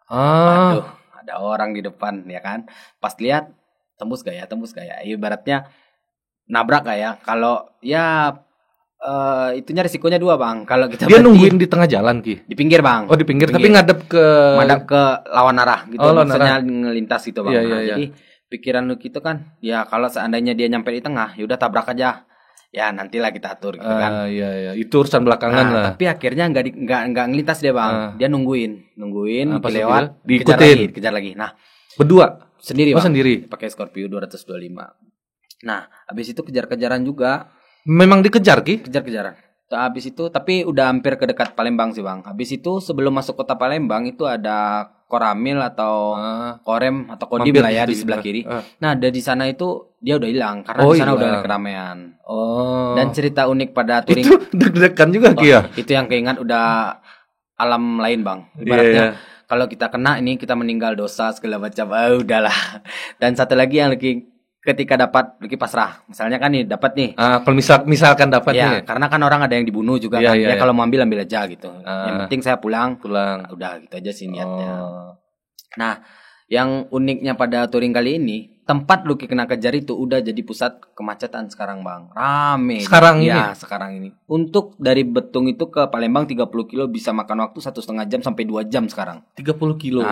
Aduh, ada orang di depan ya kan. Pas lihat tembus gak ya? Ibaratnya nabrak gak ya? Kalau ya itunya risikonya 2 Bang. Kalau kita dia nungguin di tengah jalan Ki. Di pinggir Bang. Di pinggir. Tapi ngadep ke lawan arah gitu. Maksudnya ngelintas gitu Bang. Iya. Jadi pikiran lu gitu kan, ya kalau seandainya dia nyampe di tengah, ya udah tabrak aja. Ya nantilah kita atur gitu kan. Iya. Itu urusan belakangan lah. Tapi akhirnya nggak ngelintas dia Bang. Dia nungguin lewat, kejar lagi. Nah, berdua sendiri Bang. Sendiri. Pakai Scorpio 225. Nah, habis itu kejar-kejaran juga. Memang dikejar Ki? Kejar-kejaran. Habis itu tapi udah hampir ke dekat Palembang sih Bang. Habis itu sebelum masuk kota Palembang itu ada Koramil atau Korem atau Kodim lah ya di sebelah kiri. Nah, dari sana itu dia udah hilang karena di sana udah ada keramaian. Dan cerita unik pada touring itu deg-degan juga Ki ya. Itu yang keingat udah alam lain Bang. Ibaratnya kalau kita kena ini kita meninggal dosa segala macam. Udahlah. Dan satu lagi yang ketika dapat Lucky pasrah. Misalnya kan nih dapat nih. Kalau misalkan dapat nih. Karena kan orang ada yang dibunuh juga kan. Kalau mau ambil aja gitu. Yang penting saya pulang. Udah gitu aja sih niatnya. Nah, yang uniknya pada touring kali ini, tempat Lucky kena kejar itu udah jadi pusat kemacetan sekarang Bang. Rame. Sekarang ini. Untuk dari Betung itu ke Palembang 30 kilo bisa makan waktu 1,5 jam sampai 2 jam sekarang. 30 kilo.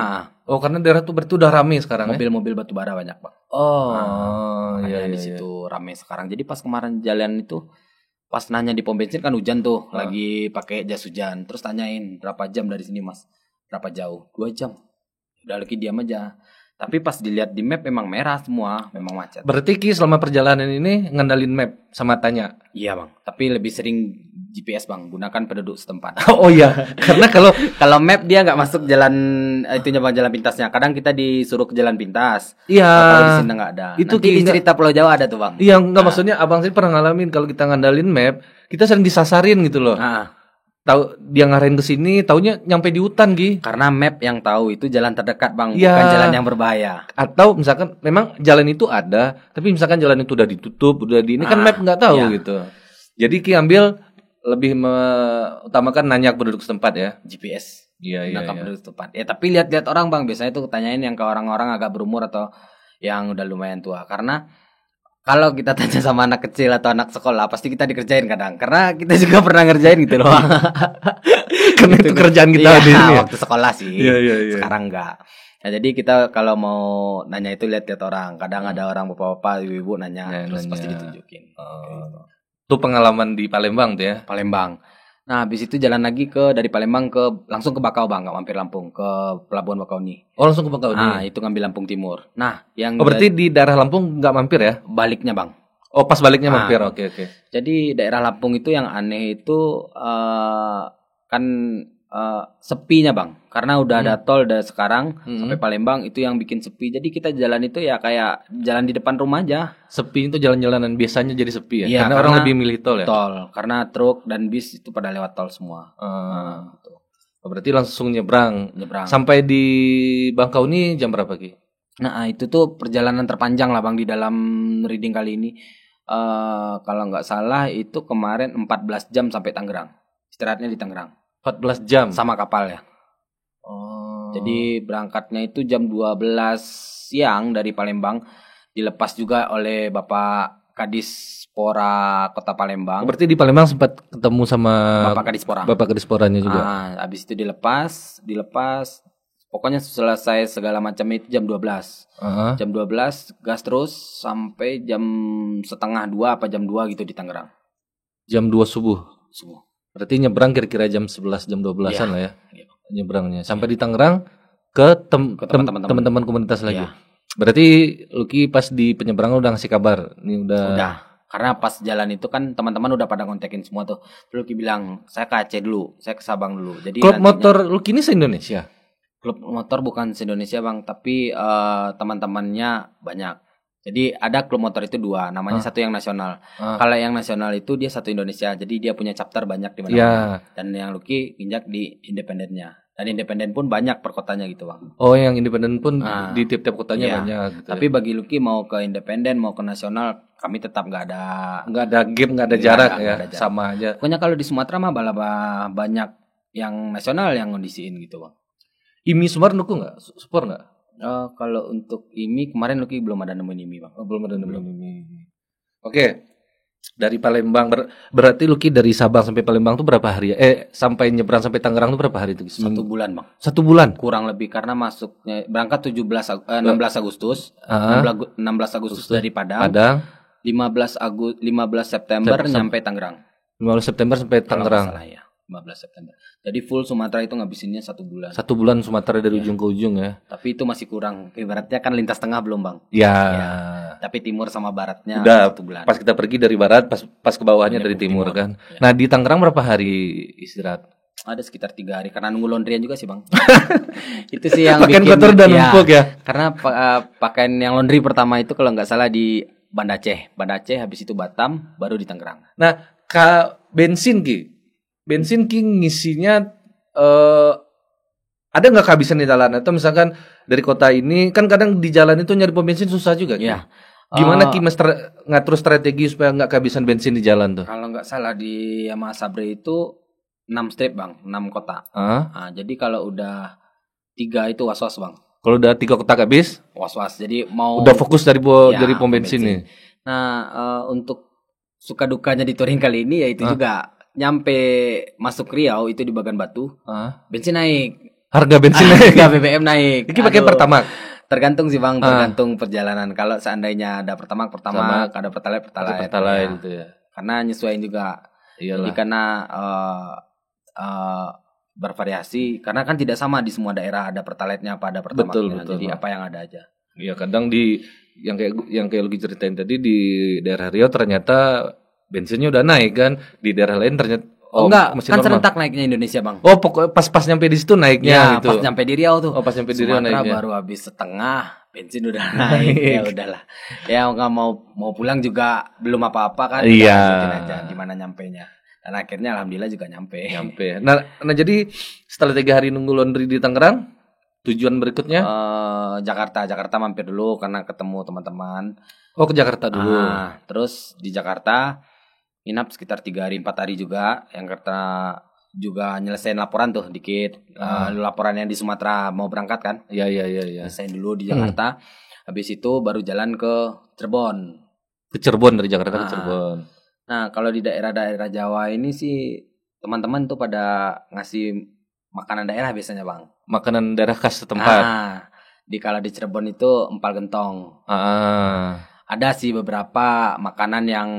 Karena daerah tuh berarti udah rame sekarang. Mobil-mobil batubara banyak Bang. Di situ rame sekarang. Jadi pas kemarin jalan itu, pas nanya di pom bensin kan hujan tuh, lagi pakai jas hujan. Terus tanyain berapa jam dari sini Mas? Berapa jauh? 2 jam. Udah Lucky diam aja. Tapi pas dilihat di map memang merah semua, memang macet. Berarti Ki selama perjalanan ini ngandalin map sama tanya. Iya Bang, tapi lebih sering GPS Bang, gunakan penduduk setempat. Karena kalau map dia nggak masuk jalan itunya Bang, jalan pintasnya. Kadang kita disuruh ke jalan pintas. Iya. Kalau di sini nggak ada. Itu nanti di cerita Pulau Jawa ada tuh Bang. Iya, maksudnya Abang sih pernah ngalamin kalau kita ngandalin map, kita sering disasarin gitu loh. Tahu dia ngarahin ke sini, taunya nyampe di hutan Ki. Karena map yang tahu itu jalan terdekat Bang, bukan jalan yang berbahaya. Atau misalkan memang jalan itu ada, tapi misalkan jalan itu udah ditutup, udah di ini kan map nggak tahu gitu. Jadi Ki ambil lebih mengutamakan nanya ke penduduk setempat ya. GPS. Iya. Penduduk setempat. Ya tapi lihat-lihat orang Bang, biasanya tuh tanyain yang ke orang-orang agak berumur atau yang udah lumayan tua. Karena kalau kita tanya sama anak kecil atau anak sekolah, pasti kita dikerjain kadang. Karena kita juga pernah ngerjain gitu loh. Karena itu kerjaan kita di sini. Waktu sekolah sih. Iya. Sekarang enggak. Nah, jadi kita kalau mau nanya itu lihat-lihat orang. Kadang ada orang bapak-bapak, ibu-ibu nanya, terus pasti ditunjukin. Itu pengalaman di Palembang tuh ya. Palembang. Nah, habis itu jalan lagi dari Palembang langsung ke Bakau Bang, nggak mampir Lampung, ke Pelabuhan Bakauni. Langsung ke Bakauni. Nah, itu ngambil Lampung Timur. Nah, berarti di daerah Lampung nggak mampir ya? Baliknya Bang. Pas baliknya mampir. Oke. Jadi daerah Lampung itu yang aneh itu kan sepinya bang, karena udah ada tol dari sekarang sampai Palembang itu yang bikin sepi. Jadi kita jalan itu ya kayak jalan di depan rumah aja. Sepi itu jalan-jalanan biasanya jadi sepi ya. Iya, karena orang lebih milih tol ya. Tol, karena truk dan bis itu pada lewat tol semua. Gitu. Berarti langsung nyebrang. Sampai di Bangkau ini jam berapa Ki? Nah itu tuh perjalanan terpanjang lah bang di dalam reading kali ini. Kalau nggak salah itu kemarin 14 jam sampai Tangerang. Istirahatnya di Tangerang. 14 jam sama kapal ya. Jadi berangkatnya itu jam 12 siang dari Palembang, dilepas juga oleh Bapak Kadis Pora Kota Palembang. Berarti di Palembang sempat ketemu sama Bapak Kadis Pora. Bapak Kadis Poranya juga. Habis itu dilepas. Pokoknya selesai segala macam itu jam 12. Jam 12 gas terus sampai jam setengah 2 apa jam 2 gitu di Tangerang. Jam 2 subuh. Berarti nyebrang kira-kira jam 11 jam 12-an lah ya. Nyebrangnya sampai di Tangerang ke teman-teman komunitas lagi. Ya. Berarti Lucky pas di penyeberangan udah ngasih kabar. Ini udah. Karena pas jalan itu kan teman-teman udah pada kontekin semua tuh. Terus Lucky bilang, "Saya ke Aceh dulu, saya ke Sabang dulu." Jadi klub motor Lucky ini se-Indonesia. Klub motor bukan se-Indonesia, Bang, tapi teman-temannya banyak. Jadi ada klub motor itu 2, namanya satu yang nasional. Kalau yang nasional itu dia satu Indonesia, jadi dia punya chapter banyak di mana-mana. Dan yang Lucky injak di independennya. Dan independen pun banyak per kotanya gitu bang. Oh yang independen pun di tiap-tiap kotanya banyak. Gitu tapi bagi Lucky mau ke independen mau ke nasional, kami tetap nggak ada gap, nggak ada jarak ya, sama aja. Pokoknya kalau di Sumatera mah banyak yang nasional yang ngondisiin gitu bang. IMI Sumbar dukung nggak? Support nggak? Kalau untuk IMI kemarin Lucky belum ada nemuin IMI bang. Belum ada nemuin IMI. Oke. Dari Palembang berarti Lucky dari Sabang sampai Palembang tuh berapa hari ya? Sampai nyebrang sampai Tangerang tuh berapa hari tuh? 1 bulan bang. 1 bulan? Kurang lebih karena masuknya berangkat 16 Agustus. 16 Agustus dari Padang. 15 September nyampe Tangerang. 15 September sampai Tangerang. 15 September. Jadi full Sumatera itu ngabisinnya 1 bulan. 1 bulan Sumatera dari ujung ke ujung ya. Tapi itu masih kurang. Ibaratnya kan lintas tengah belum bang. Ya. Tapi timur sama baratnya udah 1 bulan. Pas kita pergi dari barat, pas ke bawahnya dari timur kan. Ya. Nah di Tangerang berapa hari istirahat? Ada sekitar 3 hari karena nunggu laundryan juga sih bang. Itu sih yang pakaian kotor dan numpuk ya. Karena pakaian yang laundry pertama itu kalau nggak salah di Banda Aceh, habis itu Batam, baru di Tangerang. Nah bensin ngisinya ada nggak kehabisan di jalan atau misalkan dari kota ini kan kadang di jalan itu nyari pom bensin susah juga ya. Gimana Ki ngatur strategi supaya nggak kehabisan bensin di jalan tuh? Kalau nggak salah di Yamaha Sabre itu 6 strip bang, 6 kota. Jadi kalau udah 3 itu was-was bang. Kalau udah 3 kota habis? Was-was. Jadi mau udah fokus dari pom bensin nih. Nah untuk suka dukanya di touring kali ini yaitu juga nyampe masuk Riau itu di Bagan Batu, bensin naik. Harga bensin naik. Harga BBM naik. Ini pakai Pertamax. Tergantung sih bang, tergantung perjalanan. Kalau seandainya ada Pertamax, ada Pertalite gitu ya. Karena nyesuaiin juga. Iyalah. Jadi karena bervariasi, karena kan tidak sama di semua daerah ada Pertalite-nya apa ada Pertamax-nya. Jadi apa yang ada aja. Iya kadang yang kayak Lucky ceritain tadi di daerah Riau ternyata bensinnya udah naik kan, di daerah lain ternyata enggak, kan serentak naiknya Indonesia bang. Pokoknya pas nyampe di situ naiknya gitu. Pas nyampe di Riau tuh. Pas nyampe di Riau naiknya. Sumatera baru habis setengah, bensin udah naik. Ya udahlah. Ya nggak mau pulang juga belum apa-apa kan. Iya. Aja gimana nyampenya. Dan akhirnya alhamdulillah juga nyampe. Nah jadi setelah 3 hari nunggu laundry di Tangerang, tujuan berikutnya? Jakarta mampir dulu karena ketemu teman-teman. Ke Jakarta dulu. Terus di Jakarta nginap sekitar 3 hari 4 hari juga, yang karena juga nyelesain laporan tuh dikit. Laporan yang di Sumatera mau berangkat kan. Iya. Nyelesain dulu di Jakarta. Habis itu baru jalan ke Cirebon. Ke Cirebon, dari Jakarta ke Cirebon. Nah kalau di daerah-daerah Jawa ini sih teman-teman tuh pada ngasih makanan daerah biasanya bang. Makanan daerah khas setempat. Kalau di Cirebon itu empal gentong. Ada sih beberapa makanan yang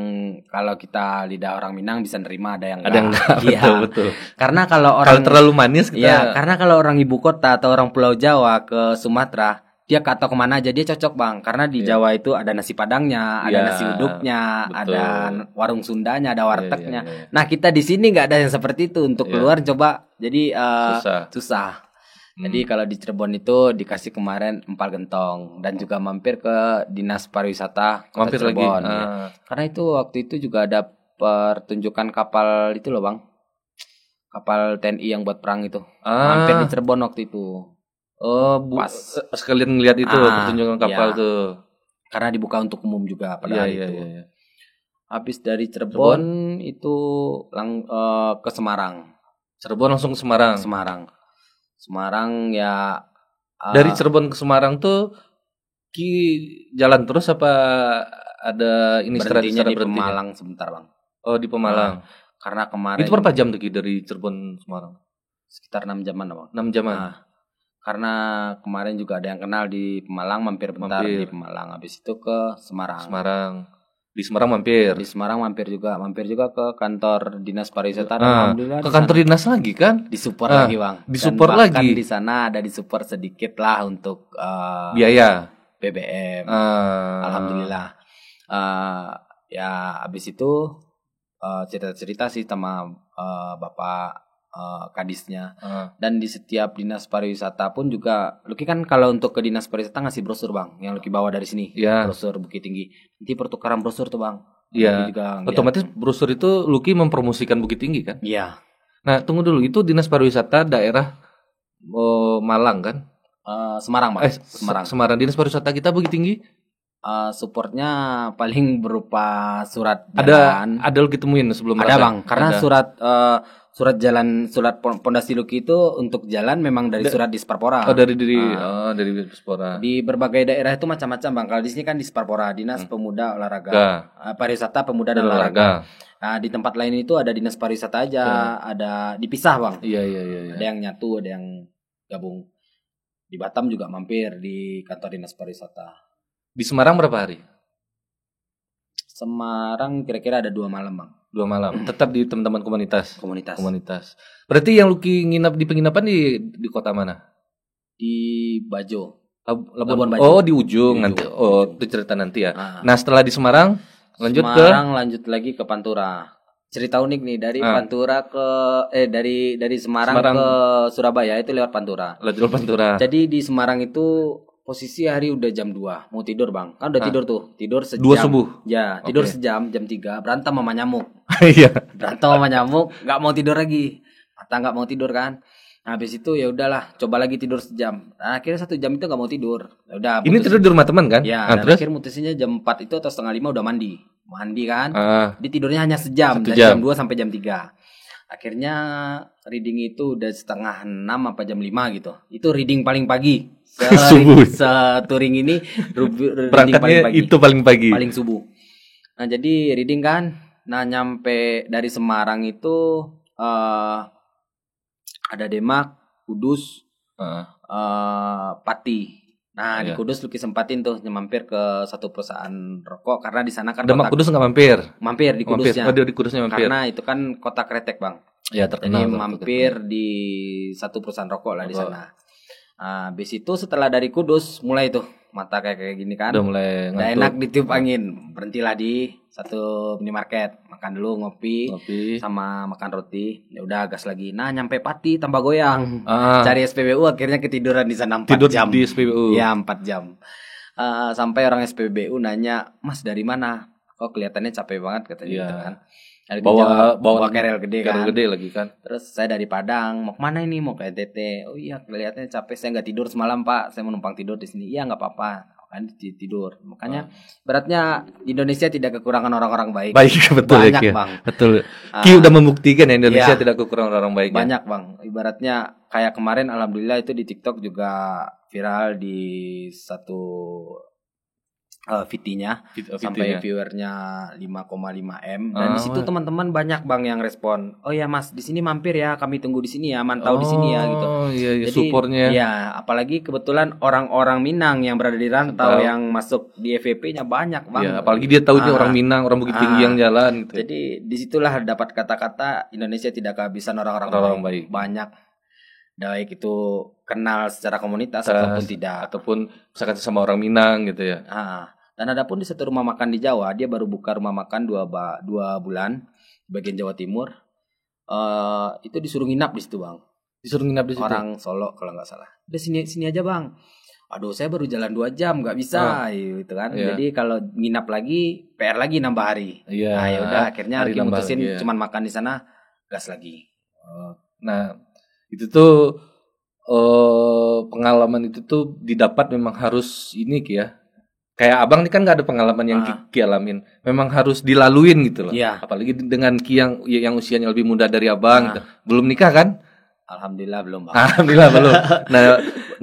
kalau kita lidah orang Minang bisa nerima, ada yang enggak. Iya. Betul. Karena kalau terlalu manis kita. Karena kalau orang ibu kota atau orang Pulau Jawa ke Sumatera, dia atau kemana aja dia cocok bang, karena di Jawa itu ada nasi padangnya, ada nasi uduknya, betul. ada warung Sundanya, ada wartegnya. Nah kita di sini nggak ada yang seperti itu, untuk keluar coba jadi susah. Jadi kalau di Cirebon itu dikasih kemarin empal gentong dan juga mampir ke Dinas Pariwisata Kota Cirebon. Ya. Karena itu waktu itu juga ada pertunjukan kapal itu loh bang, kapal TNI yang buat perang itu. Mampir di Cirebon waktu itu. Pas sekalian ngeliat itu pertunjukan kapal tuh. Karena dibuka untuk umum juga pada hari itu. Iya. Habis dari Cirebon itu ke Semarang. Cirebon langsung ke Semarang. Semarang ya. Dari Cirebon ke Semarang tuh jalan terus apa ada ini berhentinya di Pemalang sebentar bang. Oh di Pemalang. Karena kemarin. Itu berapa jam tuh dari Cirebon ke Semarang? Sekitar 6 jaman bang. 6 jaman. Karena kemarin juga ada yang kenal di Pemalang, mampir bentar di Pemalang. Habis itu ke Semarang. Di Semarang mampir. Di Semarang mampir juga ke kantor Dinas Pariwisata. Alhamdulillah. Ke kantor dinas lagi kan? Disupport lagi bang. Disupport lagi. Kan di sana ada disupport sedikit lah untuk biaya BBM. Alhamdulillah. Ya habis itu cerita-cerita sih sama Bapak Kadisnya. Dan di setiap dinas pariwisata pun juga Luki kan kalau untuk ke dinas pariwisata ngasih brosur bang, yang Luki bawa dari sini. Brosur Bukit Tinggi. Nanti pertukaran brosur tuh bang. Iya. Otomatis brosur itu Luki mempromosikan Bukit Tinggi kan? Iya. Nah tunggu dulu, itu dinas pariwisata daerah Malang kan? Semarang bang. Semarang. Dinas pariwisata kita Bukit Tinggi supportnya paling berupa surat jalan. Ada Luki temuin sebelum ada bang, karena surat jalan, surat pondasi Luki itu untuk jalan memang dari surat Disparpora. Dari Disparpora. Di berbagai daerah itu macam-macam bang. Kalau di sini kan Disparpora, Dinas Pemuda Olahraga, Pariwisata Pemuda dan Olahraga. Nah di tempat lain itu ada Dinas Pariwisata aja, ada dipisah bang. Iya. Ada yang nyatu, ada yang gabung. Di Batam juga mampir di kantor Dinas Pariwisata. Di Semarang berapa hari? Semarang kira-kira ada 2 malam bang. 2 malam. Tetap di teman-teman komunitas. Berarti yang Luki nginap di penginapan di kota mana? Di Bajo. Labuan Bajo. Oh di ujung nanti. Itu cerita nanti ya. Nah setelah di Semarang lanjut lagi ke Pantura. Cerita unik nih dari Pantura ke dari Semarang ke Surabaya itu lewat Pantura. Jadi di Semarang itu posisi hari udah jam 2 mau tidur bang, kan udah tidur tuh, tidur sejam. 2 subuh. Ya tidur sejam, jam 3 berantem sama nyamuk. Iya. Berantem sama nyamuk, nggak mau tidur lagi, mata nggak mau tidur kan. Nah, habis itu ya udahlah, coba lagi tidur sejam. Nah, akhirnya 1 jam itu nggak mau tidur. Ya udah. Ini tidur di rumah teman kan? Ya. Terus? Akhir mutusinnya jam 4 itu atau setengah 5 udah mandi kan. Dia tidurnya hanya sejam dari jam 2 sampai jam 3. Akhirnya reading itu udah setengah 6 apa jam 5 gitu. Itu reading paling pagi. Touring ini berangkatnya itu paling pagi. Paling subuh. Nah, jadi reading kan. Nah, nyampe dari Semarang itu ada Demak, Kudus, Pati. Nah, di Kudus Luki sempatin tuh mampir ke satu perusahaan rokok karena di sana kan Demak Kudus enggak mampir. Mampir di Kudusnya. Di Kudusnya mampir. Karena itu kan kota kretek, Bang. Ya, terkenal. Jadi mampir di satu perusahaan rokok lah di sana. Habis itu setelah dari Kudus mulai tuh mata kayak gini kan. Udah mulai ngantuk. Udah enak ditiup angin. Berhentilah di satu minimarket, makan dulu ngopi sama makan roti. Ya udah gas lagi. Nah, nyampe Pati tambah goyang. Cari SPBU akhirnya ketiduran di sana 4 jam. Tidur di SPBU. Ya, 4 jam. Sampai orang SPBU nanya, "Mas dari mana? Kok kelihatannya capek banget," katanya gitu kan. Bawa kerel gede kan. Kerel gede lagi kan. Terus saya dari Padang, mau kemana ini? Mau ke NTT. Oh iya, kelihatannya capek, saya nggak tidur semalam Pak, saya mau numpang tidur di sini. Iya nggak apa-apa, kan tidur. Makanya beratnya Indonesia tidak kekurangan orang-orang baik. Baik betul. Banyak ya, Bang. Betul. Ki udah membuktikan ya Indonesia tidak kekurangan orang baik. Banyak Bang. Ibaratnya kayak kemarin alhamdulillah itu di TikTok juga viral di satu VT-nya sampai viewernya 5,5 M dan di situ teman-teman banyak Bang yang respon. Oh ya Mas, di sini mampir ya, kami tunggu di sini ya, mantau di sini ya gitu. Iya, jadi supportnya. Ya, apalagi kebetulan orang-orang Minang yang berada di rantau yang masuk di FVP-nya banyak Bang. Ya, apalagi dia tahu dia orang Minang, orang Bukit Tinggi yang jalan gitu. Jadi disitulah dapat kata-kata Indonesia tidak kehabisan orang-orang baik. Banyak. baik itu kenal secara komunitas ataupun tidak. Ataupun misalkan sama orang Minang gitu ya. Dan ada pun di satu rumah makan di Jawa, dia baru buka rumah makan 2 bulan di bagian Jawa Timur. Itu disuruh nginap di situ, Bang. Disuruh nginap di situ. Orang Solo kalau nggak salah. Udah sini aja, Bang. Aduh, saya baru jalan 2 jam, nggak bisa, gitu kan. Iya. Jadi kalau nginap lagi, PR lagi nambah hari. Iya. Nah, ya udah akhirnya Hari Lucky nambah mutusin lagi, ya. cuman makan di sana, gas lagi. Nah, itu tuh pengalaman itu tuh didapat memang harus ini Ki ya. Kayak abang ini kan nggak ada pengalaman yang Ki alamin, memang harus dilaluin gitu loh. Iya. Apalagi dengan Ki yang usianya lebih muda dari abang, gitu. Belum nikah kan? Alhamdulillah belum, Bang. Alhamdulillah belum. Nah,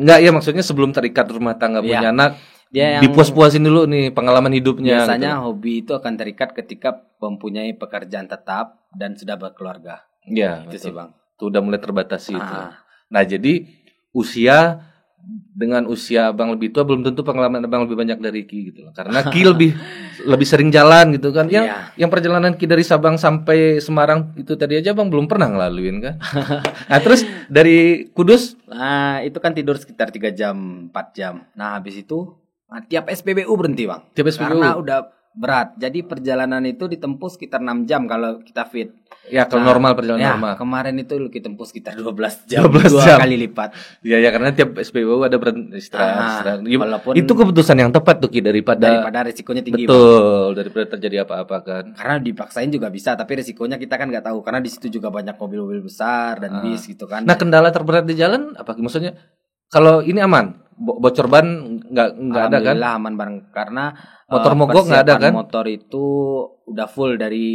nggak ya maksudnya sebelum terikat rumah tangga punya anak, dia yang dipuas-puasin dulu nih pengalaman hidupnya. biasanya gitu. hobi itu akan terikat ketika mempunyai pekerjaan tetap dan sudah berkeluarga. Iya, Itu sih, Bang. Tuh udah mulai terbatasi itu. Nah, jadi dengan usia abang lebih tua belum tentu pengalaman abang lebih banyak dari Ki gitu loh. Karena Ki lebih sering jalan gitu kan. Yang perjalanan Ki dari Sabang sampai Semarang itu tadi aja abang belum pernah ngelaluin kan. Nah, terus dari Kudus, Nah, itu kan tidur sekitar 3 jam, 4 jam. Nah, habis itu tiap SPBU berhenti, Bang. Tiap SPBU. Karena udah berat. Jadi perjalanan itu ditempuh sekitar 6 jam kalau kita fit. ya kalau normal perjalanan normal. Kemarin itu kita tempuh sekitar 12 jam, 12 2 jam. kali lipat. Ya karena tiap SPBU ada istirahat. Walaupun Itu keputusan yang tepat tuh Ki daripada risikonya tinggi, Bang. betul daripada terjadi apa-apa kan. Karena dipaksain juga bisa, tapi risikonya kita kan nggak tahu karena di situ juga banyak mobil-mobil besar dan bis gitu kan. Nah, kendala terberat di jalan apa? Maksudnya kalau ini aman, bocor ban nggak ada kan? Alhamdulillah aman, Bang, karena Motor mogok nggak ada kan? Motor itu udah full dari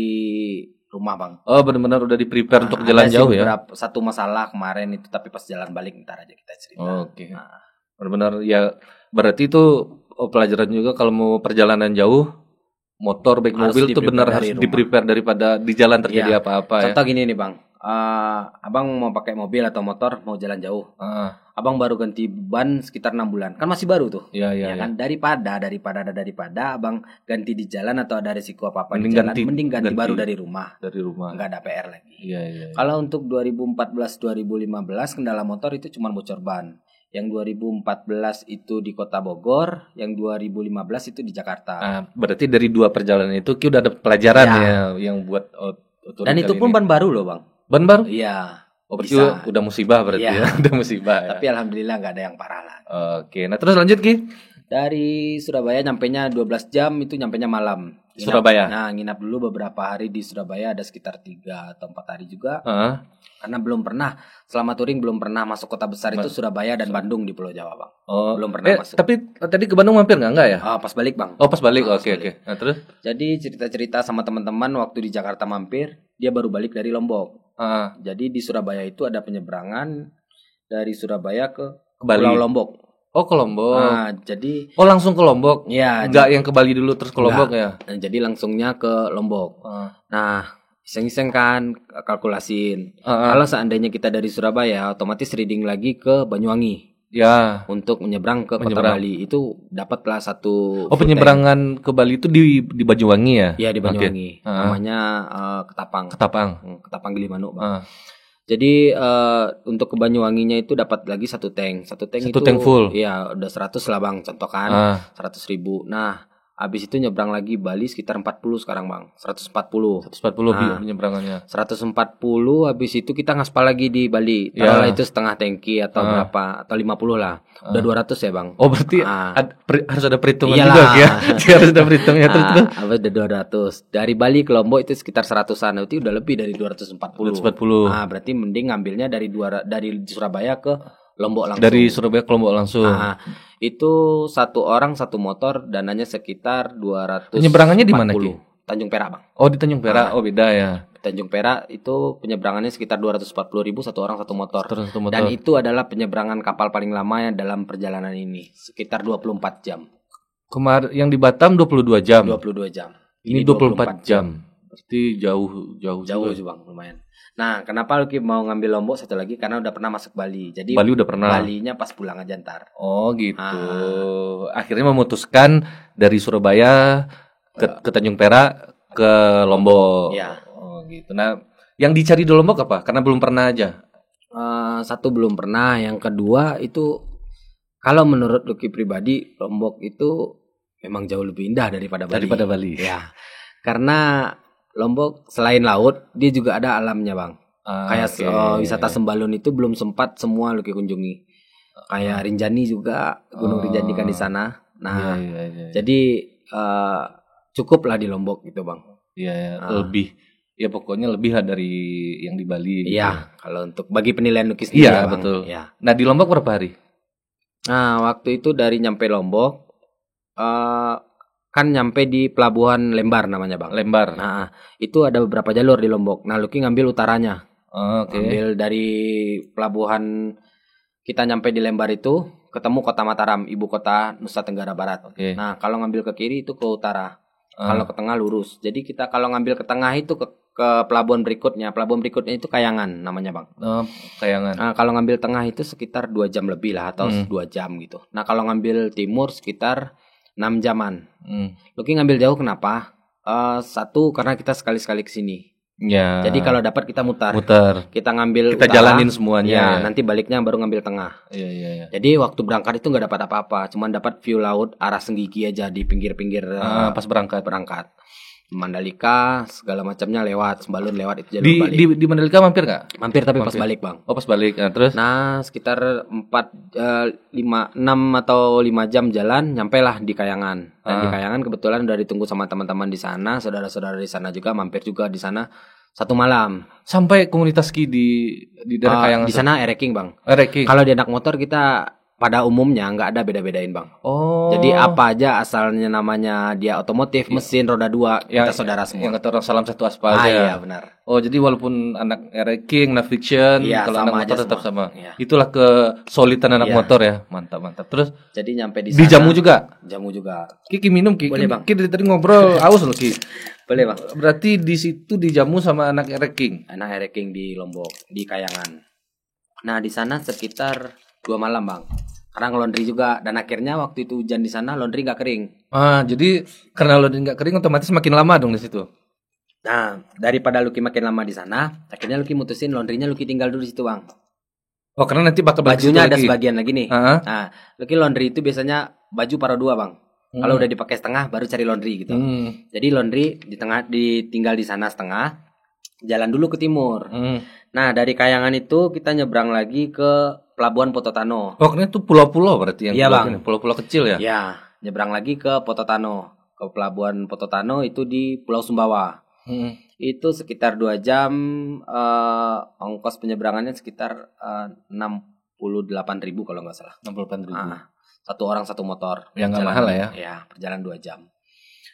rumah, Bang. Oh, benar-benar udah di-prepare untuk jalan jauh ya. Satu masalah kemarin itu, tapi pas jalan balik ntar aja kita cerita. Oke. Benar-benar ya, berarti itu pelajaran juga kalau mau perjalanan jauh, motor baik Harus mobil itu di-prepare benar dari harus rumah. di-prepare daripada di jalan terjadi Iya. apa-apa ya. Contoh gini nih, Bang. Abang mau pakai mobil atau motor mau jalan jauh. Abang baru ganti ban sekitar 6 bulan. Kan masih baru tuh. Iya. Kan daripada abang ganti di jalan atau ada risiko apa-apa di Mending jalan, ganti- mending ganti ganti. baru dari rumah. Dari rumah. Enggak ada PR lagi. Iya. Kalau untuk 2014-2015 kendala motor itu cuma bocor ban. Yang 2014 itu di Kota Bogor, yang 2015 itu di Jakarta. Berarti dari 2 perjalanan itu Ki udah ada pelajaran Ya. ya yang buat Dan itu pun ban baru loh, Bang. ban baru? Iya. Oh, berarti Bisa. udah musibah berarti Iya. ya. Udah musibah ya. Tapi alhamdulillah nggak ada yang parah lah. Oke, nah terus lanjut Ki. Dari Surabaya nyampenya 12 jam, itu nyampenya malam. Surabaya. Nah, nginap dulu beberapa hari di Surabaya, ada sekitar 3 atau 4 hari juga. Karena belum pernah, selama touring belum pernah masuk kota besar itu Surabaya dan Bandung di Pulau Jawa, Bang. Oh, Belum pernah masuk. Tapi tadi ke Bandung mampir nggak ya? Pas balik, Bang. Oh, pas balik. Pas Oke. balik. Nah, terus? Jadi cerita-cerita sama teman-teman waktu di Jakarta mampir, dia baru balik dari Lombok. Jadi di Surabaya itu ada penyeberangan dari Surabaya ke Bali. Pulau Lombok. Oh, ke Lombok. Jadi langsung ke Lombok. ya, Enggak yang ke Bali dulu terus ke Lombok ya. Nah, jadi langsungnya ke Lombok. Nah, iseng-iseng kan kalkulasin. Kalau seandainya kita dari Surabaya, otomatis reading lagi ke Banyuwangi. Ya. Untuk menyeberang ke Kota Bali itu dapatlah satu. Oh, penyeberangan ke Bali itu di Banyuwangi ya? Iya, di Banyuwangi. Namanya Ketapang. Ketapang Gilimanuk, Bang. Jadi untuk ke Banyuwanginya itu dapat lagi satu tank itu tank full. Iya, udah 100 lah, Bang, contoh kan. 100.000. Nah, habis itu nyebrang lagi Bali sekitar 40 sekarang, Bang. 140 penyeberangannya. 140, habis itu kita ngaspal lagi di Bali. Taruhlah itu setengah tangki atau berapa, atau 50 lah. Udah 200 ya, Bang. Oh, berarti harus ada perhitungan Iyalah. juga ya. Harus ada perhitungannya terus. Udah 200. Dari Bali ke Lombok itu sekitar 100-an. Itu udah lebih dari 240. Berarti mending ngambilnya dari Surabaya ke Lombok langsung. Dari Surabaya ke Lombok langsung. Itu satu orang satu motor, dananya sekitar 200. Penyeberangannya di mana, Ki? Tanjung Perak, Bang. Oh, di Tanjung Perak. Oh, beda ya. Tanjung Perak itu penyeberangannya sekitar 240.000 satu orang satu motor. Satu motor. Dan itu adalah penyeberangan kapal paling lama dalam perjalanan ini, sekitar 24 jam. Kemarin yang di Batam 22 jam. 22 jam. Ini 24 jam. Berarti jauh sih, Bang, lumayan. Nah, kenapa lu mau ngambil Lombok satu lagi? Karena udah pernah masuk Bali. Jadi Bali udah pernah. Balinya pas pulang aja ntar. Oh, gitu. Akhirnya memutuskan dari Surabaya ke Tanjung Perak ke Lombok. Iya. Oh, gitu. Nah, yang dicari di Lombok apa? Karena belum pernah aja. Satu belum pernah, yang kedua itu kalau menurut Lucky pribadi Lombok itu memang jauh lebih indah daripada Bali. Daripada Bali. Ya. Karena Lombok selain laut dia juga ada alamnya, Bang. Wisata Sembalun itu belum sempat semua Lucky kunjungi. Kayak Rinjani juga, Gunung Rinjani kan di sana. Nah, jadi cukup lah di Lombok gitu, Bang. Iya, lebih ya pokoknya lebih lah dari yang di Bali. Iya, kalau untuk bagi penilaian Lucky sendiri iya, ya, Bang. betul. Ya. Nah, di Lombok berapa hari? Nah, waktu itu dari nyampe Lombok kan nyampe di pelabuhan Lembar namanya, Bang. Lembar. Nah, itu ada beberapa jalur di Lombok. Nah, Lucky ngambil utaranya. Oke. Ngambil dari pelabuhan kita nyampe di Lembar itu ketemu Kota Mataram, ibu kota Nusa Tenggara Barat. Oke. Nah, kalau ngambil ke kiri itu ke utara. Kalau ke tengah lurus. Jadi kita kalau ngambil ke tengah itu ke pelabuhan berikutnya. Pelabuhan berikutnya itu Kayangan namanya, Bang. Kayangan. Nah, kalau ngambil tengah itu sekitar 2 jam lebih lah atau 2 jam gitu. Nah, kalau ngambil timur sekitar 6 jaman. Lucky ngambil jauh kenapa? Satu karena kita sekali-sekali kesini. Ya. Jadi kalau dapat kita mutar. Kita ngambil kita utara, jalanin semuanya. Ya, nanti baliknya baru ngambil tengah. Iya. Jadi waktu berangkat itu nggak dapat apa-apa, cuman dapat view laut arah Senggigi aja di pinggir-pinggir pas berangkat. Mandalika segala macamnya lewat, Sembalun lewat itu jalur balik. Di Mandalika mampir nggak? Mampir tapi pas balik, Bang. Oh, pas balik. Nah, terus? Nah, sekitar 6 atau 5 jam jalan nyampe lah di Kayangan. Dan di Kayangan kebetulan udah ditunggu sama teman-teman di sana, saudara-saudara di sana juga mampir juga di sana 1 malam. Sampai komunitas ski di daerah Kayangan. Di sana ereking, Bang. Ereking. Kalau di anak motor kita pada umumnya nggak ada beda-bedain, Bang. Oh. Jadi apa aja asalnya namanya dia otomotif, mesin, roda 2, kita saudara semua. Yang kata orang salam satu aspal. Iya, benar. Oh, jadi walaupun anak ereking, anak fiction, Iya, kalau sama anak motor aja tetap semua. sama. Iya. Itulah kesolidan anak Iya. motor ya. Mantap. Terus Jadi nyampe di sana. dijamu juga. Jamu juga. Kiki minum, Kiki. Boleh, Bang. Kiki dari tadi ngobrol aus loh, Ki. Boleh, Bang. Berarti di situ dijamu sama anak ereking. Anak ereking di Lombok, di Kayangan. Nah, di sana sekitar 2 malam, Bang. Karena ngelondri juga, dan akhirnya waktu itu hujan di sana laundry nggak kering. Jadi karena lo nggak kering otomatis makin lama dong di situ. Nah, daripada Lucky makin lama di sana, akhirnya Lucky mutusin laundrynya Lucky tinggal dulu di situ, Bang. Oh, karena nanti bakal balik Bajunya situ ada lagi. sebagian lagi nih. Heeh. Nah, Lucky laundry itu biasanya baju para 2, Bang. Kalau udah dipakai setengah baru cari laundry gitu. Jadi laundry ditinggal di sana setengah, jalan dulu ke timur. Nah, dari Kayangan itu kita nyebrang lagi ke Pelabuhan Pototano. Oh, ini tuh pulau-pulau berarti yang Iya, pulau Bang. ini, pulau-pulau kecil ya? Ya, nyebrang lagi ke Pototano. Ke Pelabuhan Pototano itu di Pulau Sumbawa. Itu sekitar 2 jam, ongkos penyeberangannya sekitar 68.000 kalau nggak salah. 68.000. Satu orang satu motor. Ya, nggak mahal lah ya. Ya, perjalanan 2 jam.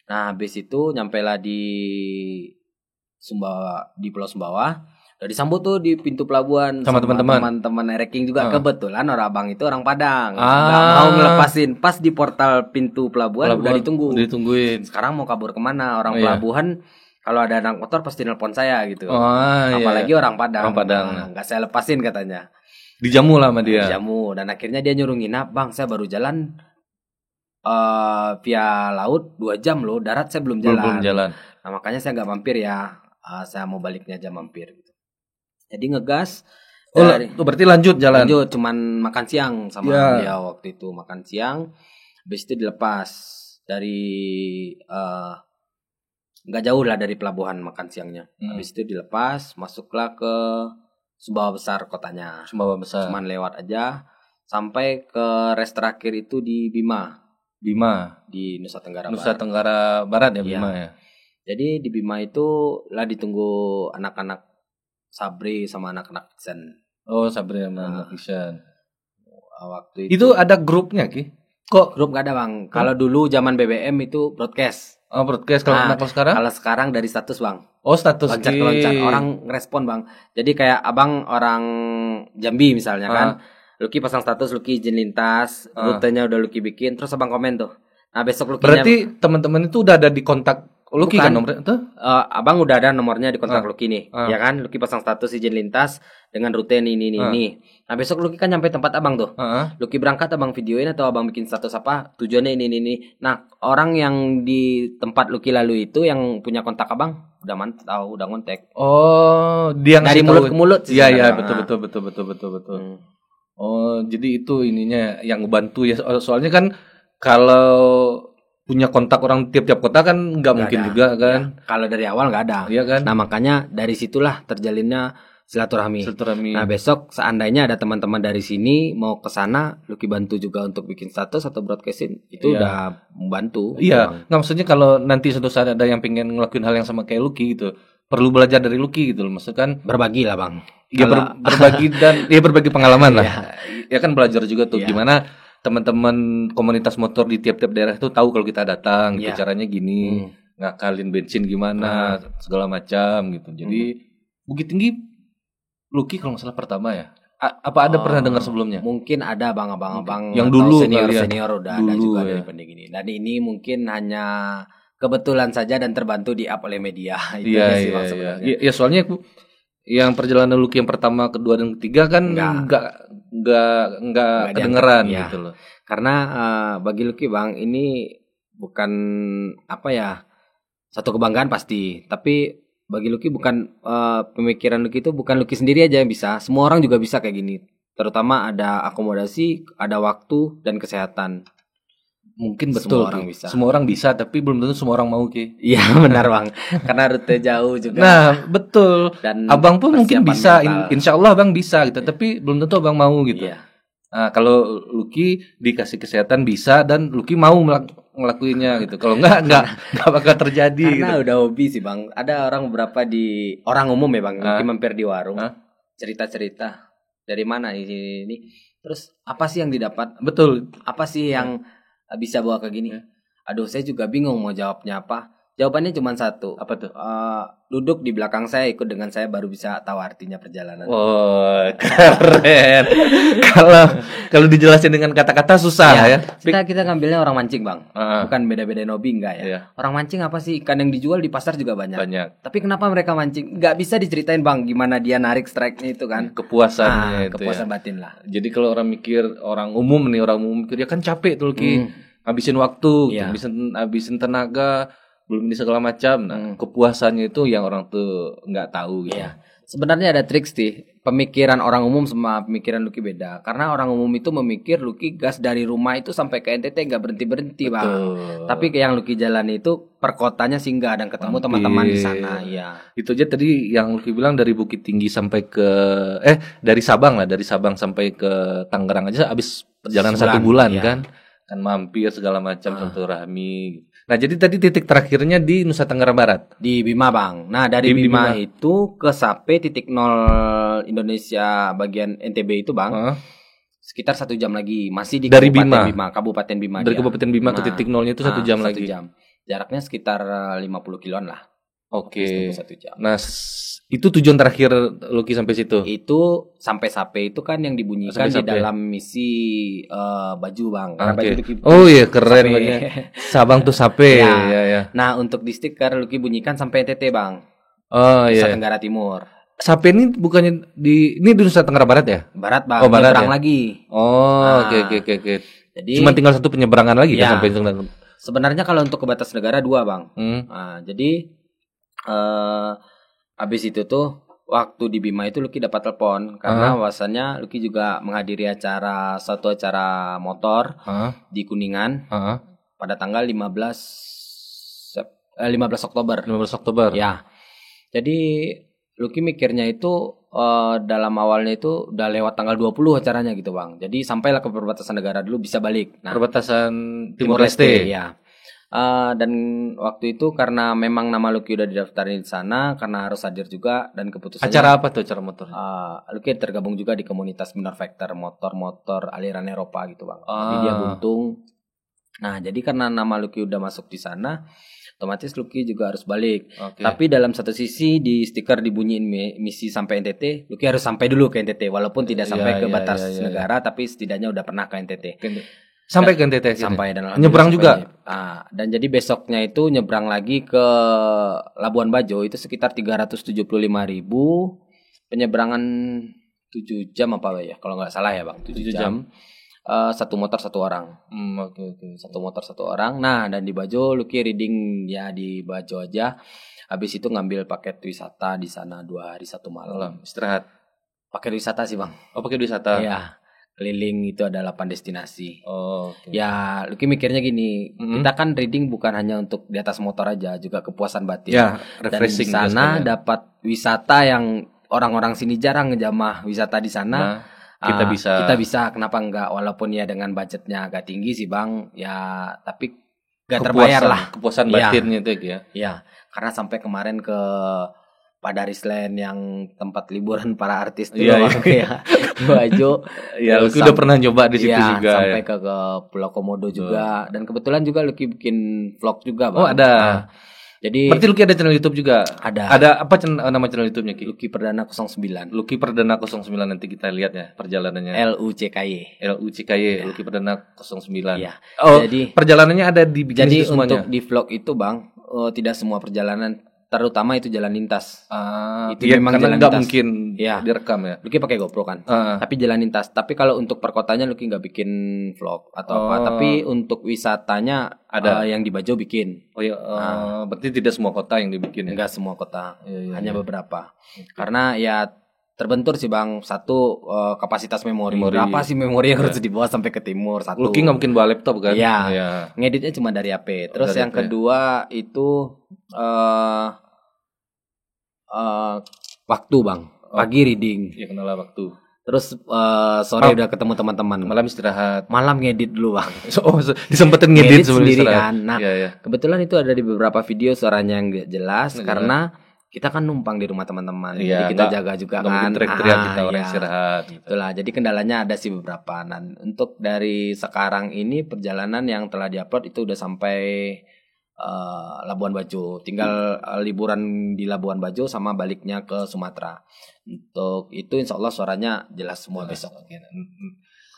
Nah, habis itu nyampe lah di Sumbawa, di Pulau Sumbawa. Udah disambut tuh di pintu pelabuhan Sama teman-teman. teman-teman ereking juga. Kebetulan orang abang itu orang Padang. Nggak mau ngelepasin. Pas di portal pintu pelabuhan udah ditungguin. Sekarang mau kabur kemana? Orang pelabuhan kalau ada anak motor pasti nelpon saya gitu. Iya. Apalagi orang Padang. Orang Padang. Nah, nggak saya lepasin katanya. Dijamu lah sama dia. Dijamu, dan akhirnya dia nyuruh nginap. Bang, saya baru jalan via laut 2 jam loh, darat saya belum jalan. Belum jalan. Nah, makanya saya nggak mampir ya. Saya mau baliknya aja mampir gitu. Jadi ngegas. Berarti lanjut jalan. Lanjut, cuman makan siang sama dia waktu itu, makan siang. Habis itu dilepas dari nggak jauh lah dari pelabuhan makan siangnya. Habis itu dilepas, masuklah ke Sumbawa Besar kotanya. Sumbawa Besar. Cuman lewat aja sampai ke rest terakhir itu di Bima di Nusa Tenggara Barat ya, Bima ya. Jadi di Bima itu lah ditunggu anak-anak Sabri sama anak-anak Iksan. Oh, Sabri sama anak Iksan. Waktu itu ada grupnya, Ki? Kok grup gak ada, Bang? Kalau dulu zaman BBM itu broadcast. Oh, broadcast. Kalau sekarang? Kalau sekarang dari status, Bang. Oh, status. Loncat-loncat. Orang ngerespon, Bang. Jadi kayak abang orang Jambi misalnya kan. Lucky pasang status, Lucky izin lintas, rutenya udah Lucky bikin, terus abang komen tuh. Nah, besok Lucky berarti teman-teman itu udah ada di kontak Lucky kan nomornya tuh? Abang udah ada nomornya di kontak Lucky nih. Ya kan? Lucky pasang status izin lintas dengan rute ini. Nah, besok Lucky kan nyampe tempat abang tuh. Lucky berangkat, abang videoin atau abang bikin status apa? Tujuannya ini. Nah, orang yang di tempat Lucky lalu itu yang punya kontak abang udah mantau, udah ngontek. Oh, dia Dari ngasih mulut tahu. ke mulut sih Iya, iya, sebenarnya. betul. Oh, jadi itu ininya yang ngebantu ya. Soalnya kan kalau punya kontak orang tiap-tiap kota kan nggak mungkin ada. juga kan. Ya, kalau dari awal nggak ada. Iya kan? Nah makanya dari situlah terjalinnya silaturahmi. Silaturahmi. Nah besok seandainya ada teman-teman dari sini mau ke sana, Lucky bantu juga untuk bikin status atau broadcastin, itu Iya. udah membantu. Iya, nggak maksudnya kalau nanti suatu saat ada yang pengen ngelakuin hal yang sama kayak Lucky gitu, perlu belajar dari Lucky gitu loh. Maksud kan Berbagi lah bang. ya Kalau- berbagi dan ya berbagi pengalaman lah. Iya. Ya kan belajar juga tuh Iya. gimana teman-teman komunitas motor di tiap-tiap daerah itu tahu kalau kita datang gitu, Iya. caranya gini, ngakalin bensin gimana, segala macam gitu. Jadi Bukit Tinggi Lucky kalau nggak salah pertama ya. Apa ada pernah dengar sebelumnya? Mungkin ada bang abang-abang Yang atau dulu senior kali ya. senior udah ada Dulu, juga ya. dari pending ini. Dan ini mungkin hanya kebetulan saja dan terbantu di up oleh media. Itu Iya, aja sih iya, bang iya. sebenarnya. Ya, soalnya aku yang perjalanan Lucky yang pertama, kedua dan ketiga kan nggak kedengeran diangkat, iya. gitu loh. Karena bagi Lucky bang ini bukan apa ya, satu kebanggaan pasti, tapi bagi Lucky bukan pemikiran Lucky itu bukan Lucky sendiri aja yang bisa, semua orang juga bisa kayak gini. Terutama ada akomodasi, ada waktu dan kesehatan. Mungkin Semua betul orang Ki. bisa. Semua orang bisa, tapi belum tentu semua orang mau Ki. Iya benar bang, karena rute jauh juga. Nah betul. Dan Abang pun mungkin persiapan bisa, mental. insya Allah abang bisa gitu, tapi belum tentu abang mau gitu. Iya. Nah, kalau Lucky dikasih kesehatan bisa dan Lucky mau ngelakuinnya gitu. Kalau nggak bakal terjadi. Karena Gitu. udah hobi sih bang. Ada orang beberapa di orang umum ya bang, Lucky mampir di warung, cerita-cerita dari mana ini. Terus apa sih yang didapat? Betul. Apa sih yang bisa bawa ke gini? Aduh, saya juga bingung mau jawabnya apa. Jawabannya cuma satu. Apa tuh? Duduk di belakang saya, ikut dengan saya, baru bisa tahu artinya perjalanan. Oh, keren. Kalau dijelasin dengan kata-kata susah ya. Kita ngambilnya orang mancing bang, Ah. bukan beda-beda hobi enggak ya. Iya. Orang mancing apa sih? Ikan yang dijual di pasar juga banyak. Banyak. Tapi kenapa mereka mancing? Nggak bisa diceritain bang, gimana dia narik strike-nya itu kan? Kepuasannya itu Kepuasan ya. batin lah. Jadi kalau orang umum mikir ya kan capek tuh Lucky. Habisin waktu, Iya. habisin tenaga, belum ini segala macam. Nah, kepuasannya itu yang orang tuh nggak tahu gitu. Iya. Sebenarnya ada trik sih. Pemikiran orang umum sama pemikiran Lucky beda. Karena orang umum itu memikir Lucky gas dari rumah itu sampai ke NTT nggak berhenti-berhenti bang. Tapi yang Lucky jalani itu per kotanya singgah dan ketemu teman-teman di sana. Iya. Itu aja tadi yang Lucky bilang dari Bukit Tinggi sampai ke dari Sabang sampai ke Tangerang aja habis perjalanan 1 bulan iya. kan mampir segala macam silaturahmi. Nah, jadi tadi titik terakhirnya di Nusa Tenggara Barat. Di Bima bang. Nah dari Di Bima, Bima. itu ke Sape titik 0 Indonesia bagian NTB itu bang. Sekitar 1 jam lagi. Masih di Dari Kabupaten Bima. Kabupaten Bima. Dari dia. Kabupaten Bima ke Nah, titik nolnya itu 1 jam 1 lagi. jam. Jaraknya sekitar 50 kiloan lah. Oke. 1 jam. Nah, itu tujuan terakhir Lucky sampai situ. Itu sampai Sape itu kan yang dibunyikan Sampai di Sape. dalam misi baju bang. Karena Oke. baju Lucky Oh iya keren Sape. banget. Sabang tuh Sape. Ya. Ya. Nah untuk di stiker Lucky bunyikan sampai NTT bang. Oh Nusa iya. Tenggara Timur. Sape ini bukannya di Nusa Tenggara Barat ya? Barat bang. Oh, Barat Nyebrang ya? lagi. Oh, Nah. oke. Jadi Cuma tinggal satu penyeberangan lagi Ya. kan sampai Tenggara. sebenarnya kalau untuk ke batas negara 2 bang. Nah, jadi habis itu tuh waktu di Bima itu Lucky dapat telepon karena bahwasannya Lucky juga menghadiri suatu acara motor di Kuningan pada tanggal 15 Oktober. 15 Oktober. Ya. Jadi Lucky mikirnya itu dalam awalnya itu udah lewat tanggal 20 acaranya gitu bang. Jadi sampailah ke perbatasan negara dulu bisa balik. Nah, Perbatasan Timur Leste. ya. Dan waktu itu karena memang nama Lucky udah didaftarin di sana karena harus hadir juga dan keputusannya Acara apa tuh acara motor? Lucky tergabung juga di komunitas minor factor motor-motor aliran Eropa gitu bang. Jadi dia buntung. Nah jadi karena nama Lucky udah masuk di sana, otomatis Lucky juga harus balik. Oke. Tapi dalam satu sisi di stiker dibunyiin misi sampai NTT, Lucky harus sampai dulu ke NTT walaupun tidak sampai ke batas negara, tapi setidaknya udah pernah ke NTT. Sampai ke NTT akhirnya? Sampai dan nyebrang juga. Dan jadi besoknya itu nyebrang lagi ke Labuan Bajo itu sekitar 375.000 penyeberangan 7 jam apa ya kalau nggak salah ya bang 7 jam. 1 motor 1 orang. Oke. 1 motor 1 orang. Nah dan di Bajo Lucky reading ya di Bajo aja Habis itu ngambil paket wisata di sana 2 hari 1 malam. Istirahat. Paket wisata sih bang. Oh, pakai wisata. Iya. Keliling itu ada 8 destinasi. Oh, oke. Ya, Lucky mikirnya gini, kita kan reading bukan hanya untuk di atas motor aja, juga kepuasan batin. Ya, Dan di refreshing sana sekalian. dapat wisata yang orang-orang sini jarang ngejamah wisata di sana. Nah, kita bisa kenapa enggak? Walaupun ya dengan budgetnya agak tinggi sih bang, ya tapi gak terbayar lah. Kepuasan Iya. batinnya itu ya. Ya, karena sampai kemarin ke Padarisland yang tempat liburan para artis tuh Iya, bang, ya. Baju. Ya, Terus Lucky udah pernah nyoba di situ Iya, juga sampai ya. ke Pulau Komodo juga. Dan kebetulan juga Lucky bikin vlog juga bang. Oh, ada. Nah, jadi Berarti Lucky ada channel YouTube juga? Ada. Ada apa nama channel YouTube-nya, Ki? Lucky Perdana 09. Lucky Perdana 09, nanti kita lihat ya perjalanannya. LUCKY. LUCKY, Lucky Perdana 09. Iya. Oh, Jadi perjalanannya ada di jadi situ semuanya. untuk di vlog itu bang, tidak semua perjalanan, terutama itu jalan lintas. Itu Iya, memang karena jalan nggak lintas. mungkin Iya. direkam ya. Lucky pakai GoPro kan. Ah. Tapi jalan lintas. Tapi kalau untuk perkotanya Lucky nggak bikin vlog atau apa. Tapi untuk wisatanya Ada. yang di Bajo bikin. Oh iya, berarti tidak semua kota yang dibikin ya. Enggak semua kota, Iya, hanya beberapa. Karena ya terbentur sih bang, satu kapasitas memori. Berapa sih memori yang harus dibawa sampai ke timur? Satu. Lucky nggak mungkin bawa laptop kan? Iya. Iya. Ngeditnya cuma dari HP. Terus Dari yang HP. kedua itu waktu bang, pagi reading. Ya kenal waktu. Terus sore udah ketemu teman-teman. Malam istirahat. Malam ngedit dulu bang. Disempetin ngedit sebelum sendiri istirahat. kan. Nah, Iya, iya. kebetulan itu ada di beberapa video suaranya yang nggak jelas Nggak karena kita kan numpang di rumah teman-teman. Iya, Jadi kita nggak- jaga juga Nggak kan. mungkin teriak-teriak kita orang iya. istirahat. Gitu. Itulah. Jadi kendalanya ada sih beberapa. Dan untuk dari sekarang ini perjalanan yang telah diupload itu udah sampai Labuan Bajo. Tinggal liburan di Labuan Bajo sama baliknya ke Sumatera. Untuk itu insya Allah suaranya jelas semua besok.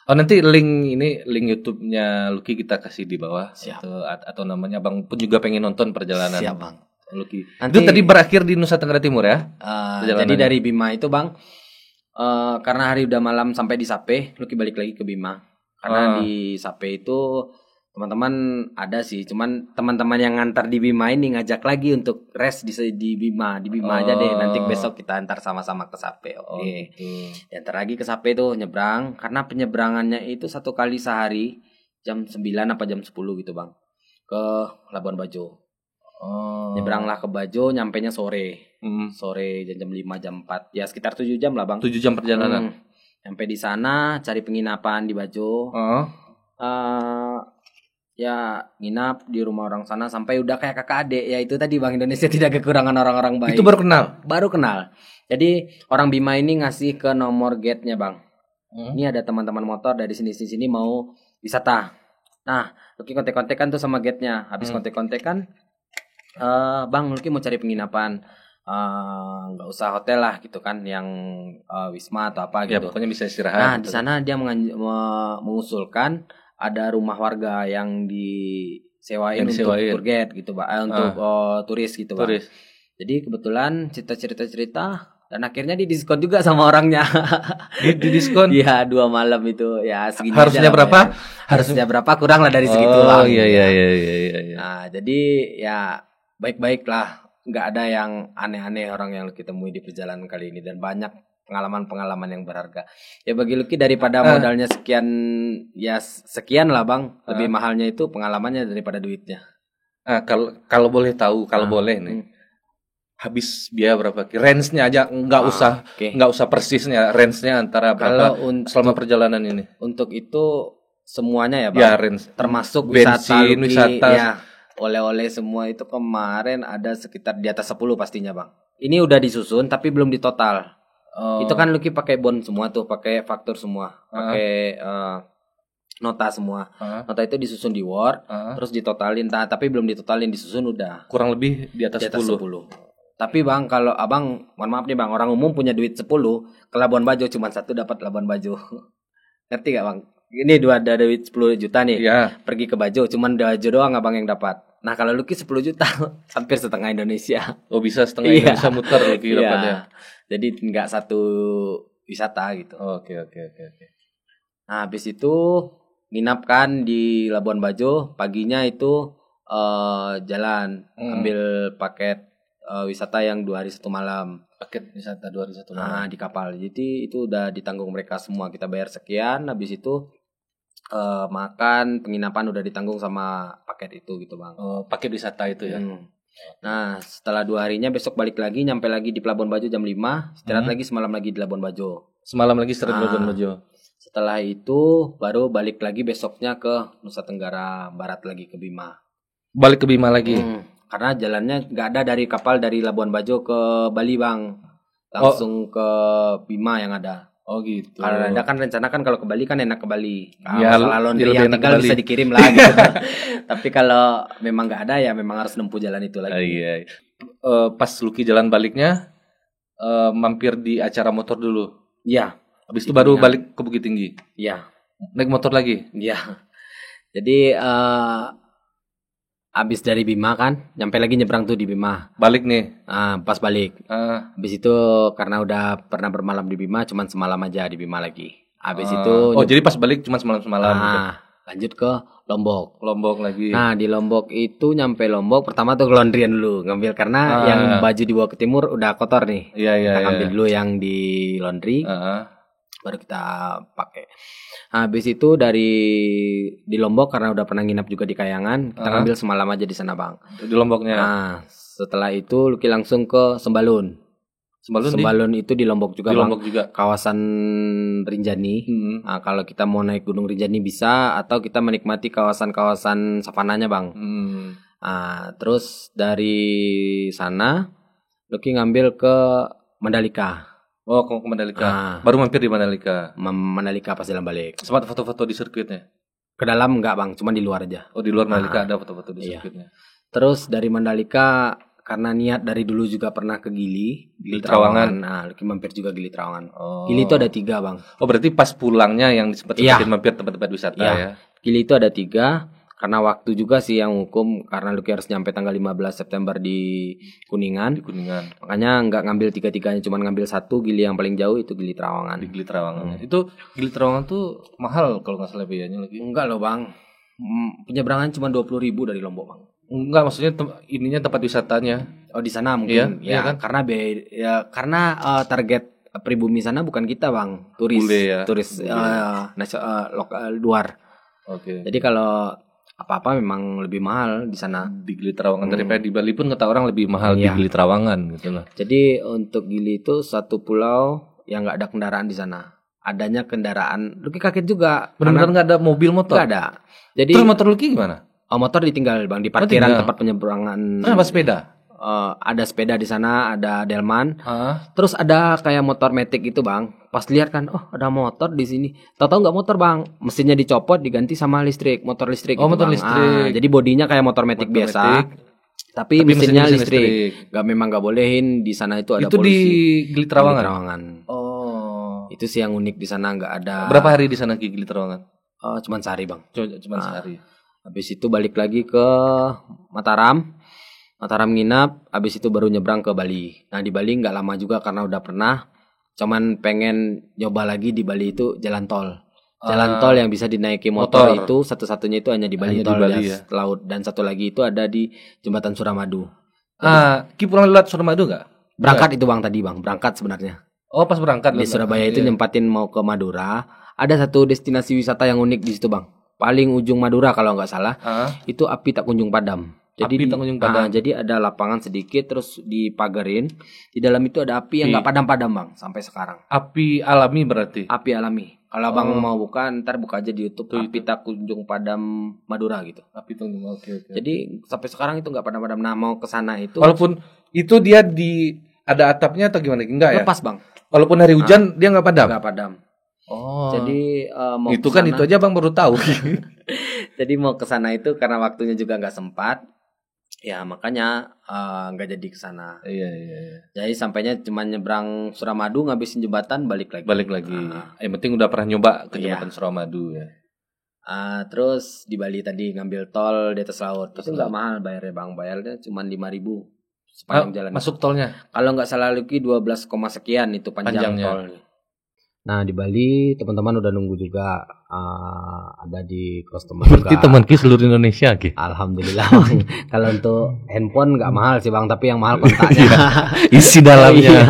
Oh, nanti link YouTube-nya Lucky kita kasih di bawah. Siap. Atau namanya Bang pun juga pengen nonton perjalanan Siap bang. Lucky. Nanti- Itu tadi berakhir di Nusa Tenggara Timur ya? Jadi dari Bima itu bang, karena hari udah malam sampai di Sape, Lucky balik lagi ke Bima. Karena di Sape itu teman-teman ada sih, cuman teman-teman yang ngantar di Bima ini ngajak lagi untuk rest di Bima aja deh. Nanti besok kita antar sama-sama ke Sape. Oke. Antar lagi ke Sape tuh nyebrang, karena penyeberangannya itu 1 kali sehari jam 9 apa jam 10 gitu bang, ke Labuan Bajo. Nyebranglah ke Bajo, nyampenya sore. Sore jam 5 jam 4. Ya sekitar 7 jam lah bang. 7 jam perjalanan. Sampai di sana cari penginapan di Bajo. Ya nginap di rumah orang sana sampai udah kayak kakak adik. Ya itu tadi bang, Indonesia tidak kekurangan orang-orang baik. Itu baru kenal. Baru kenal. Jadi orang Bima ini ngasih ke nomor gate-nya bang. Ini ada teman-teman motor dari sini mau wisata. Nah, Lucky kontek-kontekan tuh sama gate-nya. Habis kontek-kontekan, bang Lucky mau cari penginapan. Nggak usah hotel lah gitu kan, yang wisma atau apa Ya gitu. pokoknya bisa Nah istirahat. di sana dia mengusulkan ada rumah warga yang disewain Yang untuk disewain. tour guide gitu pak, untuk turis gitu pak. Turis. Jadi kebetulan cerita dan akhirnya didiskon juga sama orangnya. Di diskon. Iya 2 malam itu ya segini Harusnya aja lah, berapa? Pak, ya. Harusnya berapa, kurang lah dari segitu Oh bang. iya. Nah jadi ya baik-baik lah, nggak ada yang aneh-aneh orang yang Lucky temui di perjalanan kali ini, dan banyak pengalaman-pengalaman yang berharga. Ya bagi Lucky daripada modalnya sekian, ya sekian lah bang. Lebih mahalnya itu pengalamannya daripada duitnya. Kalau boleh tahu, boleh nih. Habis biaya berapa? Range-nya aja nggak usah oke. nggak usah persisnya, range-nya antara berapa selama perjalanan ini. Untuk itu semuanya ya bang. Ya range. Termasuk Bensin, wisata. ya, oleh-oleh semua itu kemarin ada sekitar di atas 10 pastinya bang. Ini udah disusun tapi belum ditotal. Itu kan Lucky pakai bond semua tuh, pakai faktur semua, pakai nota semua. Nota itu disusun di Word, terus ditotalin. Tapi belum ditotalin, disusun udah. Kurang lebih di atas 10. Tapi bang, kalau abang, mohon maaf nih bang, orang umum punya duit 10 ke Labuan Bajo, cuma 1 dapat Labuan Bajo. Ngerti gak bang? Ini ada duit 10 juta nih, Iya. pergi ke Bajo, cuman Bajo doang abang yang dapat. Nah kalau Lucky 10 juta, hampir setengah Indonesia. Oh bisa setengah Iya. Indonesia muter lagi Iya. dapatnya. Jadi nggak satu wisata gitu. Oke. Nah habis itu nginap kan di Labuan Bajo, paginya itu jalan ambil paket wisata yang 2 hari 1 malam. Paket wisata 2 hari 1 malam. Nah, di kapal. Jadi itu udah ditanggung mereka semua. Kita bayar sekian, habis itu makan, penginapan udah ditanggung sama paket itu gitu bang. Paket wisata itu ya. Nah setelah 2 harinya besok balik lagi, nyampe lagi di Pelabuhan Bajo jam 5, istirahat lagi semalam lagi di Labuan Bajo. Semalam lagi istirahat di Labuan Bajo. Setelah itu baru balik lagi besoknya ke Nusa Tenggara Barat lagi ke Bima. Balik ke Bima lagi. Karena jalannya nggak ada dari kapal dari Labuan Bajo ke Bali bang, langsung ke Bima yang ada. Oh gitu. Kalau ada kan rencana kan kalau ke Bali kan enak ke Bali. Ya, Kalau laundry lebih yang enak tinggal ke Bali. bisa dikirim lah gitu. Tapi kalau memang nggak ada ya memang harus nempuh jalan itu lagi. Iya. Pas Lucky jalan baliknya mampir di acara motor dulu. Iya. Habis itu baru balik ke Bukit Tinggi. Iya. Naik motor lagi. Iya. Jadi abis dari Bima kan, nyampe lagi nyebrang tuh di Bima. Balik nih. Pas balik. Habis itu karena udah pernah bermalam di Bima, cuman semalam aja di Bima lagi. Habis itu jadi pas balik cuma semalam-semalam gitu. Lanjut ke Lombok. Lombok lagi. Nah, di Lombok itu nyampe Lombok pertama tuh ke laundryan dulu, ngambil karena yang baju dibawa ke timur udah kotor nih. Iya. Kita ambil dulu yang di laundry. Baru kita pakai. Habis itu di Lombok karena udah pernah nginap juga di Kayangan, kita ngambil semalam aja di sana bang. Di Lomboknya. Nah setelah itu Lucky langsung ke Sembalun. Sembalun itu di Lombok juga di bang. Lombok juga. Kawasan Rinjani. Nah kalau kita mau naik Gunung Rinjani bisa, atau kita menikmati kawasan-kawasan savananya bang. Nah terus dari sana Lucky ngambil ke Mandalika. Oh, ke Mandalika. Baru mampir di Mandalika. Mandalika pas jalan balik. Sempat foto-foto di sirkuitnya? Ke dalam enggak bang, cuma di luar aja. Oh, di luar Mandalika ada foto-foto di sirkuitnya. Terus dari Mandalika karena niat dari dulu juga pernah ke Gili Trawangan. Nah, Lucky mampir juga Gili Trawangan. Gili itu ada 3 bang. Oh, berarti pas pulangnya yang sempat-sempetin mampir tempat-tempat wisata ya. Gili itu ada 3. Karena waktu juga sih yang hukum, karena Lucky harus nyampe tanggal 15 September di Kuningan. Makanya nggak ngambil 3-3-nya, cuma ngambil 1 Gili yang paling jauh itu Gili Trawangan. Di Gili Trawangan. Itu Gili Trawangan tuh mahal kalau nggak salah biayanya lagi. Enggak loh bang. Penyeberangan cuma 20.000 dari Lombok bang. Enggak, maksudnya ininya tempat wisatanya. Oh di sana mungkin. Iya kan? Karena target pribumi sana bukan kita bang, turis. Turis luar. Oke. Jadi kalau apa-apa memang lebih mahal di sana di Gili Trawangan daripada di Bali pun kata orang lebih mahal di Gili Trawangan gitu loh. Jadi untuk Gili itu satu pulau yang nggak ada kendaraan di sana. Adanya kendaraan, Lucky kaget juga. Benar-benar nggak ada mobil motor. Nggak ada. Jadi terus motor Lucky gimana? Motor ditinggal bang di parkiran tempat penyeberangan. Apa sepeda? Ada sepeda di sana, ada delman. Terus ada kayak motor metik itu bang. Pas lihat kan, oh ada motor di sini. Tahu-tahu nggak motor bang, mesinnya dicopot diganti sama listrik, motor listrik. Oh gitu, motor listrik. Jadi bodinya kayak motor metik biasa. Tapi mesinnya listrik. Memang nggak bolehin di sana itu ada itu polisi. Di Gili Trawangan. Gili Trawangan. Oh. Itu sih yang unik di sana, nggak ada. Berapa hari di sana di Gili Trawangan? Cuman sehari bang. Cuman sehari. Habis itu balik lagi ke Mataram. Mataram nginap, habis itu baru nyebrang ke Bali. Nah di Bali nggak lama juga karena udah pernah. Cuman pengen nyoba lagi di Bali itu jalan tol. Jalan tol yang bisa dinaiki motor itu satu-satunya itu hanya di Bali, tol di laut. Dan satu lagi itu ada di Jembatan Suramadu. Ki pulang lewat Suramadu nggak? Berangkat itu bang tadi bang, berangkat sebenarnya. Oh pas berangkat di Surabaya itu nyempatin mau ke Madura. Ada satu destinasi wisata yang unik di situ bang. Paling ujung Madura kalau nggak salah. Itu api tak kunjung padam. Jadi jadi ada lapangan sedikit terus dipagarin. Di dalam itu ada api yang nggak padam-padam bang sampai sekarang. Api alami berarti? Api alami. Kalau abang mau buka, ntar buka aja di YouTube. Api tak kunjung padam Madura gitu. Api kunjung, oke. Jadi sampai sekarang itu nggak padam-padam. Nah mau ke sana itu. Walaupun itu dia ada atapnya atau gimana? Enggak ya? Lepas bang. Walaupun hari hujan dia nggak padam. Nggak padam. Oh. Jadi mau itu kan itu aja bang baru tahu. Jadi mau ke sana itu karena waktunya juga nggak sempat. Ya makanya nggak jadi ke sana. Iya. Jadi sampainya cuma nyebrang Suramadu, ngabisin jembatan, balik lagi. Yang penting udah pernah nyoba ke jembatan Suramadu ya. Terus di Bali tadi ngambil tol di atas laut. Itu nggak mahal bayarnya bang, bayarnya cuma 5.000 sepanjang jalan. Masuk tolnya? Kalau nggak salah Lucky 12, sekian itu panjang tolnya. Nah di Bali teman-teman udah nunggu juga, ada di customer Berarti juga. teman ki seluruh Indonesia ki. Alhamdulillah Bang. Kalau untuk handphone nggak mahal sih Bang, tapi yang mahal kontaknya. Isi dalamnya. Iya.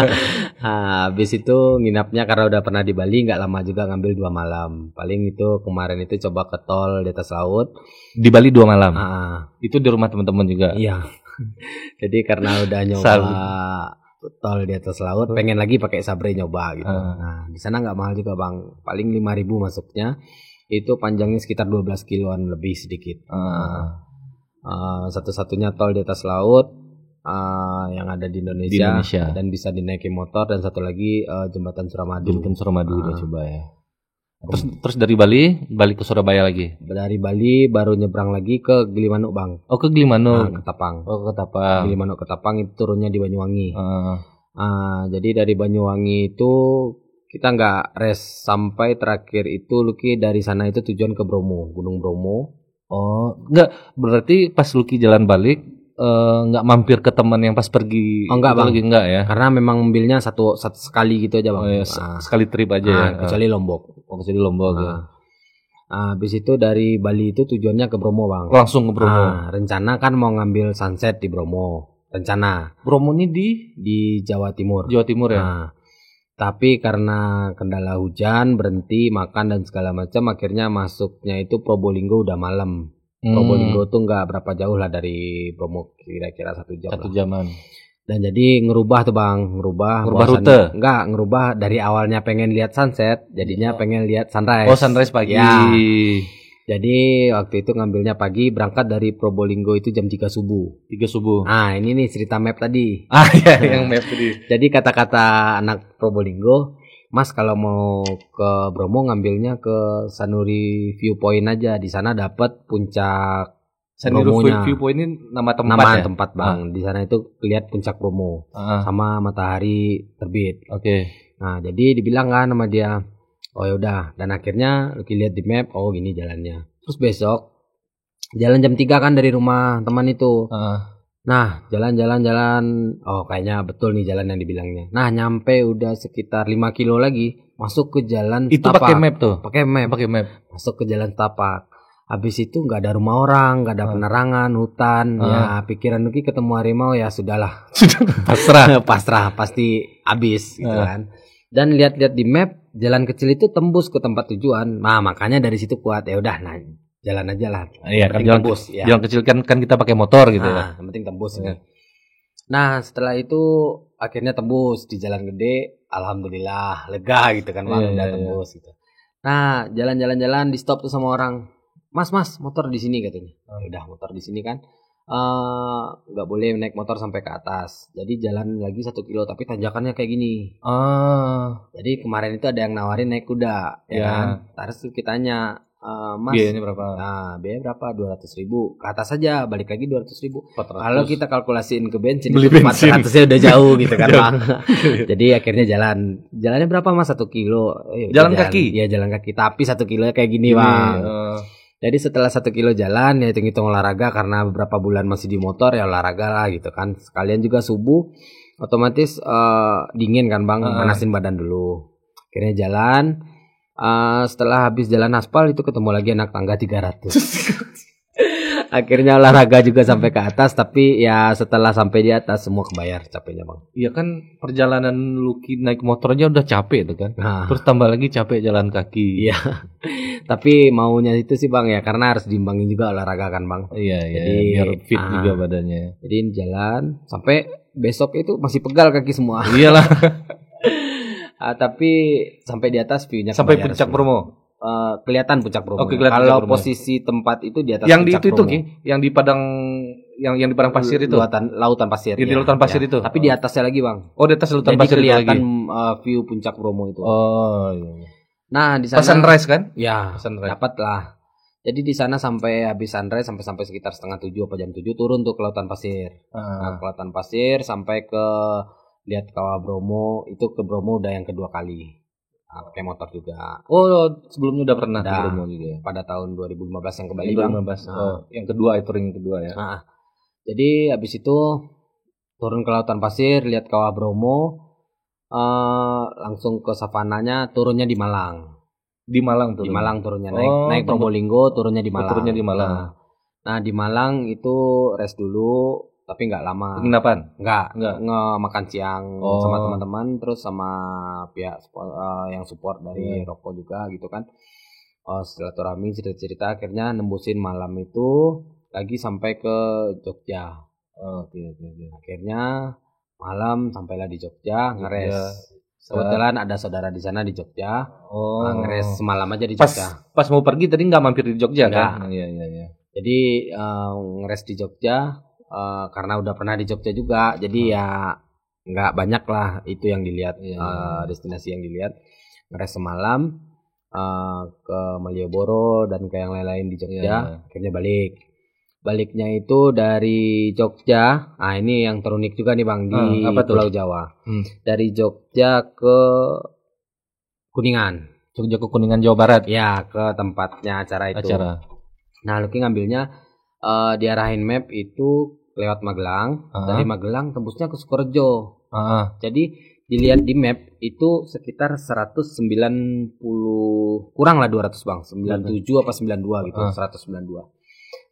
Nah, habis itu nginapnya karena udah pernah di Bali nggak lama juga, ngambil 2 malam. Paling itu kemarin itu coba ke tol di atas laut. Di Bali 2 malam. Ah, Itu di rumah teman-teman juga. iya. Jadi karena udah nyoba Sabi. tol di atas laut, pengen lagi pakai Sabre nyoba gitu. Nah, di sana nggak mahal juga Bang. Paling 5.000 masuknya. Itu panjangnya sekitar 12 kiloan lebih sedikit. Satu-satunya tol di atas laut yang ada di Indonesia, dan bisa dinaiki motor, dan satu lagi jembatan Suramadu. Jembatan Suramadu udah coba ya. Terus dari Bali ke Surabaya lagi. Dari Bali baru nyebrang lagi ke Gilimanuk Bang. Oh ke Gilimanuk. Ke Tapang. Oh ke Tapang. Gilimanuk ke Tapang itu turunnya di Banyuwangi. Jadi dari Banyuwangi itu kita nggak rest sampai terakhir itu Luki dari sana itu tujuan ke Bromo, Gunung Bromo. Oh enggak, berarti pas Luki jalan balik nggak mampir ke teman yang pas pergi. Oh enggak Bang, lagi enggak ya? Karena memang mobilnya satu sekali gitu aja Bang. Oh, ya, sekali trip aja ya. Kecuali Lombok. Kecuali Lombok ya. Habis itu dari Bali itu tujuannya ke Bromo Bang. Langsung ke Bromo. Rencana kan mau ngambil sunset di Bromo. Rencana. Bromo ini di Jawa Timur. Jawa Timur ya. Tapi karena kendala hujan, berhenti makan dan segala macam, akhirnya masuknya itu Probolinggo udah malam. Probolinggo tuh nggak berapa jauh lah dari Bromo, kira-kira 1 jam. 1 jaman. Dan jadi ngerubah tuh Bang, ngerubah rute. Enggak, ngerubah dari awalnya pengen lihat sunset, jadinya pengen lihat sunrise. Oh, sunrise pagi. Ya. Jadi waktu itu ngambilnya pagi, berangkat dari Probolinggo itu jam 3 subuh. 3 subuh. Nah, ini nih cerita map tadi. Iya, yang map tadi. Jadi kata-kata anak Probolinggo, Mas kalau mau ke Bromo ngambilnya ke Sanuri Viewpoint aja. Di sana dapat puncak Sanuri Viewpoint ini nama tempat nama ya? tempat Bang. Di sana itu lihat puncak Bromo sama matahari terbit. Oke. Nah, jadi dibilang kan sama dia, oh yaudah. Dan akhirnya lihat di map, oh gini jalannya. Terus besok jalan jam 3 kan dari rumah teman itu. Nah, jalan. Oh, kayaknya betul nih jalan yang dibilangnya. Nah, nyampe udah sekitar 5 kilo lagi, masuk ke jalan itu Tapak. pakai map tuh. Pakai map. Masuk ke jalan Tapak. Habis itu nggak ada rumah orang, nggak ada penerangan, hutan. Ya, pikiran Nuki ketemu harimau ya sudahlah. Pasrah, pasti habis gitu kan. Dan lihat-lihat di map, jalan kecil itu tembus ke tempat tujuan. Nah, makanya dari situ kuat. Ya udah, nah jalan aja lah. Iya, kan tembus ya. Jalan kecil kan kita pakai motor gitu ya. Yang penting tembus ya. Nah, setelah itu akhirnya tembus di jalan gede, alhamdulillah lega gitu kan Bang, udah tembus gitu. Nah, jalan-jalan di stop tuh sama orang. Mas, motor di sini katanya. Udah motor di sini kan. Nggak boleh naik motor sampai ke atas. Jadi jalan lagi 1 kilo tapi tanjakannya kayak gini. Jadi kemarin itu ada yang nawarin naik kuda, ya kan? Terus kita tanya, Mas, biayanya berapa? Nah, biaya berapa? 200.000 ke atas aja, balik lagi 200.000. Kalau kita kalkulasiin ke bensin, beli bensin 400-nya udah jauh gitu kan Bang. Jadi akhirnya jalannya berapa Mas? 1 kilo. Jalan kaki? Iya, jalan kaki. Tapi 1 kilo kayak gini Bang. Jadi setelah 1 kilo jalan ya hitung-hitung olahraga, karena beberapa bulan masih di motor ya olahraga lah gitu kan. Sekalian juga subuh otomatis dingin kan Bang, manasin badan dulu. Akhirnya jalan. Setelah habis jalan aspal itu ketemu lagi anak tangga 300. Akhirnya olahraga juga sampai ke atas, tapi ya setelah sampai di atas semua kebayar capeknya Bang. Iya kan, perjalanan Luki naik motor aja udah capek tuh kan. Terus tambah lagi capek jalan kaki. Iya. Tapi maunya itu sih Bang ya, karena harus diimbangin juga olahraga kan Bang. Iya, jadi biar fit juga badannya. Jadi jalan sampai besok itu masih pegal kaki semua. Iyalah. Tapi sampai di atas view-nya sampai puncak Bromo. Kelihatan puncak Bromo. Kalau posisi tempat itu di atas yang puncak di itu Ki, yang di padang yang di padang pasir itu. Lautan pasir. Di lautan pasir itu. Tapi di atasnya lagi Bang. Oh, di atas lautan pasir itu lagi. Jadi kelihatan view puncak Bromo itu. Oh iya. Nah, di sana sunrise kan? Ya, dapat lah. Jadi di sana sampai habis sunrise sampai sekitar 6:30 apa jam 7 turun tuh ke lautan pasir. Nah, ke lautan pasir sampai ke lihat Kawah Bromo, itu ke Bromo udah yang kedua kali. Pakai motor juga. Oh, sebelumnya udah pernah ke Bromo juga ya? Pada tahun 2015 yang ke Bali 2015. Yang kedua itu ring kedua ya. Jadi habis itu turun ke lautan pasir, lihat Kawah Bromo. langsung ke savananya, turunnya di Malang. Di Malang tuh. Di Malang turunnya, naik Probolinggo, turunnya di Malang. Turunnya di Malang. Nah, di Malang itu rest dulu, tapi nggak lama. Penginapan? Nggak. Makan siang sama teman-teman, terus sama pihak yang support dari rokok juga gitu kan. Silaturahmi, cerita-cerita, akhirnya nembusin malam itu lagi sampai ke Jogja. Oke. Akhirnya malam sampailah di Jogja, ngeres. Kebetulan ada saudara di sana di Jogja. Ngeres semalam aja di Jogja. Pas mau pergi tadi nggak mampir di Jogja kan? Iya. Jadi ngeres di Jogja karena udah pernah di Jogja juga. Jadi ya nggak banyak lah itu yang dilihat, destinasi yang dilihat. Ngeres semalam ke Malioboro dan ke yang lain-lain di Jogja. Akhirnya baliknya itu dari Jogja. Ini yang terunik juga nih Bang di Pulau Jawa. Dari Jogja ke Kuningan. Jogja ke Kuningan Jawa Barat. Ya, ke tempatnya acara itu. Nah, Lucky ngambilnya diarahin map itu lewat Magelang. Dari Magelang tembusnya ke Sukorejo. Jadi dilihat di map itu sekitar 190 kurang lah 200 Bang. 97 apa 92 gitu, 192.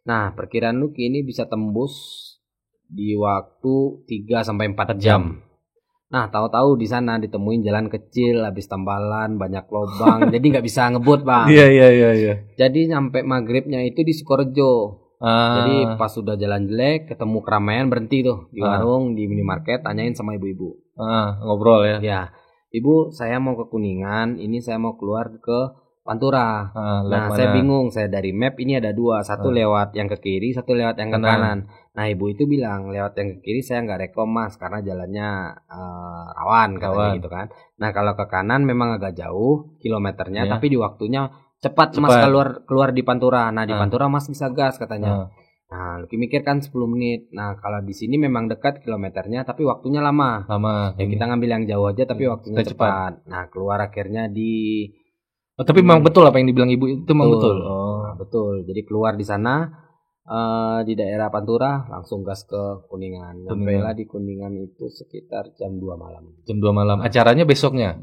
Nah, perkiraan Lucky ini bisa tembus di waktu 3 sampai 4 jam. Nah, tahu-tahu di sana ditemuin jalan kecil, habis tambalan, banyak lubang, jadi nggak bisa ngebut Bang. Iya. Jadi sampai maghribnya itu di Sukorejo. Jadi pas sudah jalan jelek, ketemu keramaian, berhenti tuh di warung, di minimarket, tanyain sama ibu-ibu. Ngobrol ya. Ya, Ibu, saya mau ke Kuningan, ini saya mau keluar ke Pantura. Nah, saya bingung, saya dari map ini ada 2, satu lewat yang ke kiri, satu lewat yang ke kanan. Nah, ibu itu bilang lewat yang ke kiri saya nggak rekom Mas, karena jalannya rawan katanya gitu kan. Nah, kalau ke kanan memang agak jauh kilometernya, tapi di waktunya cepat Mas keluar di Pantura. Nah, di Pantura Mas bisa gas katanya. Nah, Lucky mikir kan 10 menit. Nah, kalau di sini memang dekat kilometernya, tapi waktunya lama. Ya kita ngambil yang jauh aja, tapi waktunya cepat. Nah, keluar akhirnya di tapi memang betul apa yang dibilang ibu itu memang betul. Nah, betul. Jadi keluar di sana di daerah Pantura langsung gas ke Kuningan. Sampailah di Kuningan itu sekitar jam 2 malam. Jam 2 malam. Acaranya besoknya.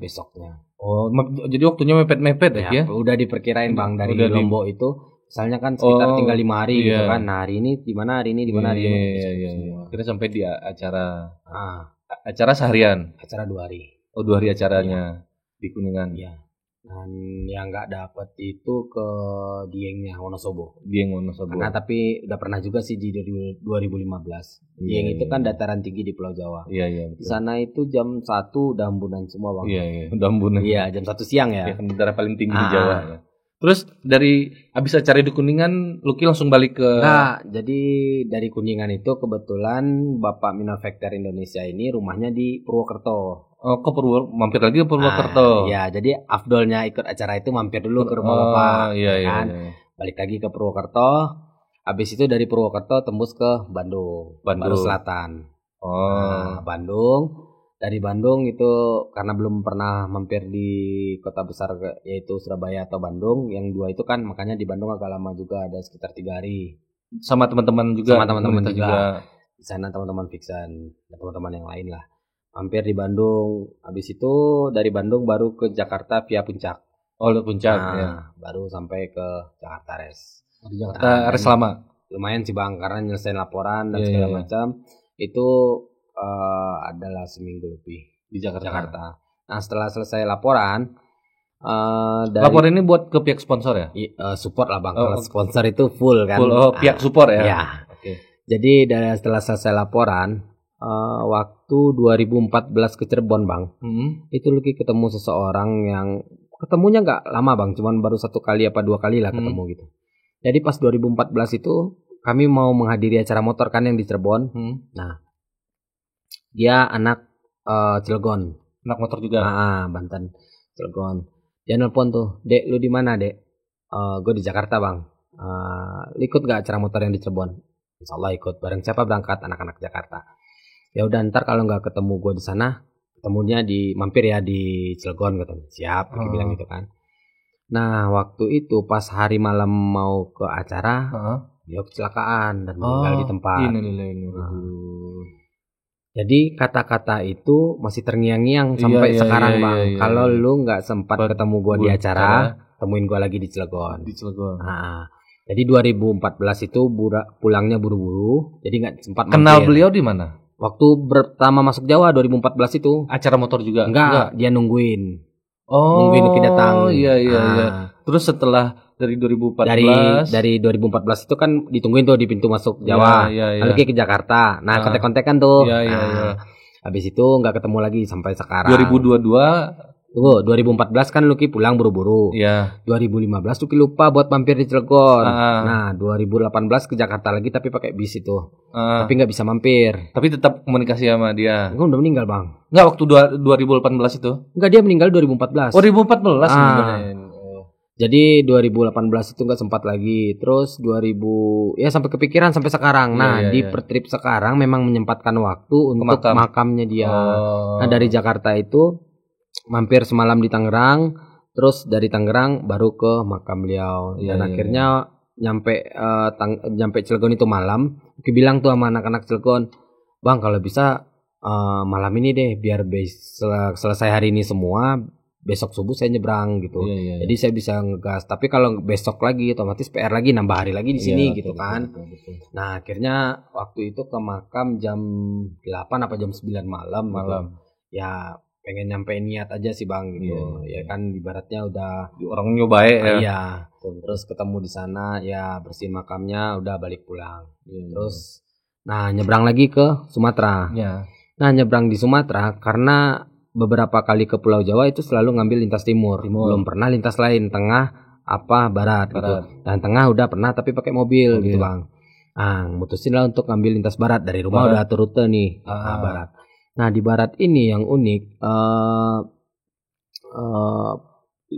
Jadi waktunya mepet-mepet ya. Udah diperkirain Bang dari Lombok itu. Misalnya kan sekitar tinggal 5 hari gitu kan. Nah, hari ini di mana, hari ini di mana, hari ini. Iya. Kita sampai di acara. Acara seharian. Acara 2 hari. 2 hari acaranya di Kuningan. Iya. Dan yang nggak dapet itu ke Diengnya Wonosobo. Nah, tapi udah pernah juga sih di 2015. Dieng itu kan dataran tinggi di Pulau Jawa. Iya. Di sana itu jam 1 udah ambunan semua Bang. Iya. Udah ambunan. Iya, jam 1 siang ya. Daerah paling tinggi di Jawa ya. Terus dari habis acara di Kuningan, Lucky langsung balik ke. Nah, jadi dari Kuningan itu kebetulan Bapak Manufacturer Indonesia ini rumahnya di Purwokerto. Ke mampir lagi ke Purwokerto. Ya, jadi afdolnya ikut acara itu mampir dulu ke rumah Bapak. Iya. Balik lagi ke Purwokerto. Habis itu dari Purwokerto tembus ke Bandung. Baru Selatan. Nah, Bandung. Dari Bandung itu karena belum pernah mampir di kota besar yaitu Surabaya atau Bandung, yang 2 itu kan makanya di Bandung agak lama juga, ada sekitar 3 hari. Sama teman-teman juga. Sama teman-teman juga. Di sana teman-teman Vixen dan teman-teman yang lain lah. Mampir di Bandung. Habis itu dari Bandung baru ke Jakarta via Puncak. Ke Puncak ya. Baru sampai ke Jakarta Res. Di Jakarta res lama. Lumayan sih Bang, karena nyelesain laporan dan segala macam. Itu adalah seminggu lebih di Jakarta. Nah, setelah selesai laporan, laporan ini buat ke pihak sponsor ya? Support lah Bang. Kalau sponsor itu full kan. Pihak support ya. Ya. Jadi setelah selesai laporan, waktu 2014 ke Cirebon Bang, itu Lucky ketemu seseorang yang ketemunya nggak lama Bang, cuman baru 1 kali apa 2 kali lah ketemu gitu. Jadi pas 2014 itu kami mau menghadiri acara motor kan yang di Cirebon. Nah, dia anak Cilegon. Anak motor juga. Banten, Cilegon. Dia nelpon tuh, "Dek, lu di mana, Dek?" Gue di Jakarta, Bang. Ikut gak acara motor yang di Cirebon? Insyaallah ikut. Bareng siapa berangkat? Anak-anak Jakarta. Ya udah, ntar kalau nggak ketemu gue di sana, ketemunya di mampir ya di Cilegon katanya. Siap, dia bilang gitu kan. Nah, waktu itu pas hari malam mau ke acara, dia kecelakaan dan meninggal di tempat. Jadi kata-kata itu masih terngiang-ngiang sampai Iya, sekarang iya, bang. iya, iya. Kalau lu nggak sempat ketemu gua di acara, temuin gua lagi di Cilegon. Di Cilegon. Nah, jadi 2014 itu pulangnya buru-buru, jadi nggak sempat Kenal mampir. beliau di mana? Waktu pertama masuk Jawa 2014 itu. Acara motor juga? Enggak, dia nungguin. Oh, Nungguin Lucky datang. Iya, iya, Nah, iya. Terus setelah dari 2014 dari 2014 itu kan ditungguin tuh di pintu masuk Jawa. Iya, iya, iya. Lalu ke Jakarta. Nah, kontek-kontekan tuh. Iya, iya, Nah, iya. habis itu nggak ketemu lagi sampai sekarang. 2022 Tunggu, 2014 kan Lucky pulang buru-buru. ya. 2015 Lucky lupa buat mampir di Cilegon. Ah. Nah, 2018 ke Jakarta lagi tapi pakai bis itu. Ah, Tapi nggak bisa mampir. tapi tetap komunikasi sama dia. Gue udah meninggal, Bang. Enggak waktu 2018 itu. Enggak, dia meninggal 2014. Oh, 2014 sebenarnya. Jadi 2018 itu nggak sempat lagi. Terus 2000 ya sampai kepikiran sampai sekarang. Nah, Iya, di iya. trip sekarang memang menyempatkan waktu untuk makam. makamnya dia. Oh. Nah, dari Jakarta itu mampir semalam di Tangerang, terus dari Tangerang baru ke makam beliau. Iya, Dan iya, akhirnya nyampe Cilegon itu malam. Oke, bilang tuh sama anak-anak Cilegon, "Bang, kalau bisa malam ini deh biar selesai hari ini semua, besok subuh saya nyebrang gitu." Iya, iya, iya. Jadi saya bisa ngegas. Tapi kalau besok lagi otomatis PR lagi, nambah hari lagi di sini Iya, gitu betul, kan. betul, betul. Nah, akhirnya waktu itu ke makam jam 8 apa jam 9 malam. Malam. Gitu. Ya pengen nyampein niat aja sih bang gitu. Ya kan ibaratnya udah Orangnya baik ya. iya. Terus ketemu di sana ya bersihin makamnya udah balik pulang. Iya. Terus nah nyebrang lagi ke Sumatera. Ya. Nah nyebrang di Sumatera karena beberapa kali ke Pulau Jawa itu selalu ngambil lintas timur. Belum pernah lintas lain tengah apa barat. Gitu. Dan tengah udah pernah tapi pakai mobil gitu bang. Nah mutusin lah untuk ngambil lintas barat dari rumah udah atur rute nih barat. Nah di barat ini yang unik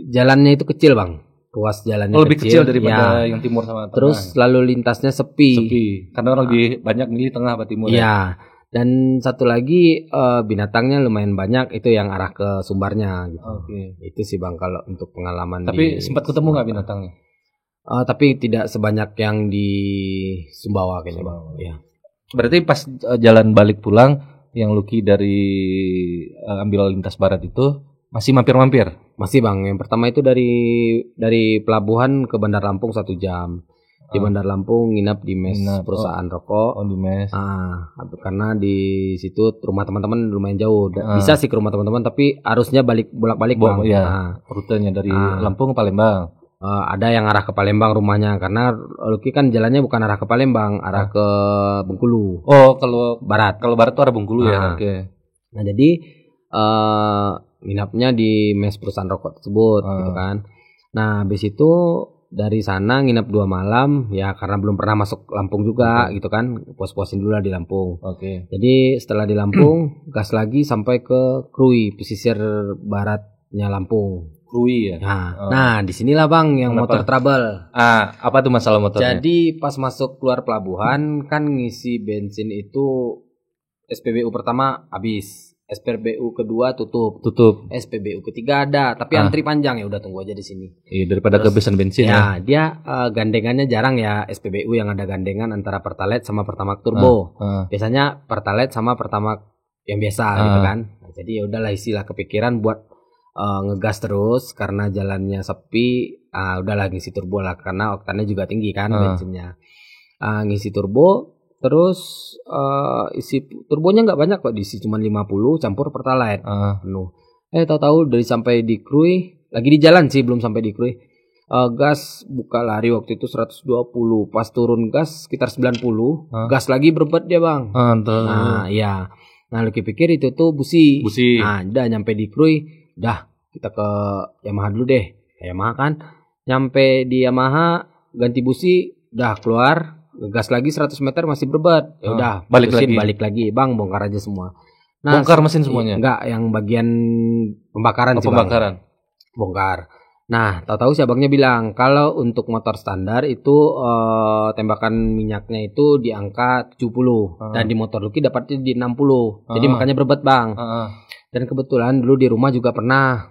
jalannya itu kecil bang, ruas jalannya Lebih kecil daripada ya. yang timur sama tengah. Terus lalu lintasnya sepi. Karena orang lebih banyak milih tengah apa timur. Iya. Dan satu lagi binatangnya lumayan banyak itu yang arah ke Sumbarnya gitu. Oke. Itu sih bang kalau untuk pengalaman. Tapi sempat ketemu nggak binatangnya? Tapi tidak sebanyak yang di Sumbawa kayaknya bang. Iya. Berarti pas jalan balik pulang yang Lucky dari ambil lintas barat itu masih mampir-mampir? Masih bang. Yang pertama itu dari pelabuhan ke Bandar Lampung 1 jam. Di Bandar Lampung nginap di mes perusahaan rokok. Di mes. Karena di situ rumah teman-teman lumayan jauh. Bisa sih ke rumah teman-teman tapi harusnya bolak-balik bang. Ya, rutenya dari Lampung ke Palembang. Ada yang arah ke Palembang rumahnya karena Lucky kan jalannya bukan arah ke Palembang, arah ke Bengkulu. Oh, kalau barat. Kalau barat tuh arah Bengkulu ya. Oke. Nah, jadi nginapnya di mes perusahaan rokok tersebut gitu kan. Nah, habis itu dari sana nginap 2 malam ya karena belum pernah masuk Lampung juga gitu kan. Puas-puasin dulu lah di Lampung. Oke. Jadi setelah di Lampung gas lagi sampai ke Krui, pesisir baratnya Lampung. Krui ya. Nah, disinilah bang yang motor trouble. Apa tuh masalah motornya? Jadi pas masuk keluar pelabuhan kan ngisi bensin itu SPBU pertama habis, SPBU kedua tutup, SPBU ketiga ada, tapi antri panjang ya udah tunggu aja di sini. Iya daripada kehabisan bensin ya. Dia gandengannya jarang ya SPBU yang ada gandengan antara Pertalite sama Pertamax Turbo. Biasanya Pertalite sama Pertamax yang biasa gitu kan. Nah, jadi ya udahlah istilah kepikiran buat ngegas terus karena jalannya sepi. Udahlah ngisi turbo lah karena oktannya juga tinggi kan bensinnya. Ngisi turbo terus isi turbonya nggak banyak kok, diisi cuma 50 campur Pertalite penuh. Tahu-tahu dari sampai di Krui, lagi di jalan sih belum sampai di Krui. Gas buka lari waktu itu 120, pas turun gas sekitar 90, gas lagi berbet dia bang. Nah iya. Nah Lucky pikir itu tuh busi. Nah udah nyampe di Krui. Dah kita ke Yamaha dulu deh. Yamaha kan nyampe di Yamaha ganti busi, dah keluar ngegas lagi 100 meter masih berbet. Ya udah balik lagi bang, bongkar aja semua. Nah, bongkar mesin semuanya? Enggak, yang bagian pembakaran sih pembakaran. Bang. Bongkar. Nah tahu-tahu si abangnya bilang kalau untuk motor standar itu tembakan minyaknya itu di angka 70 dan di motor Lucky dapatnya di 60. Jadi makanya berbet bang. Dan kebetulan dulu di rumah juga pernah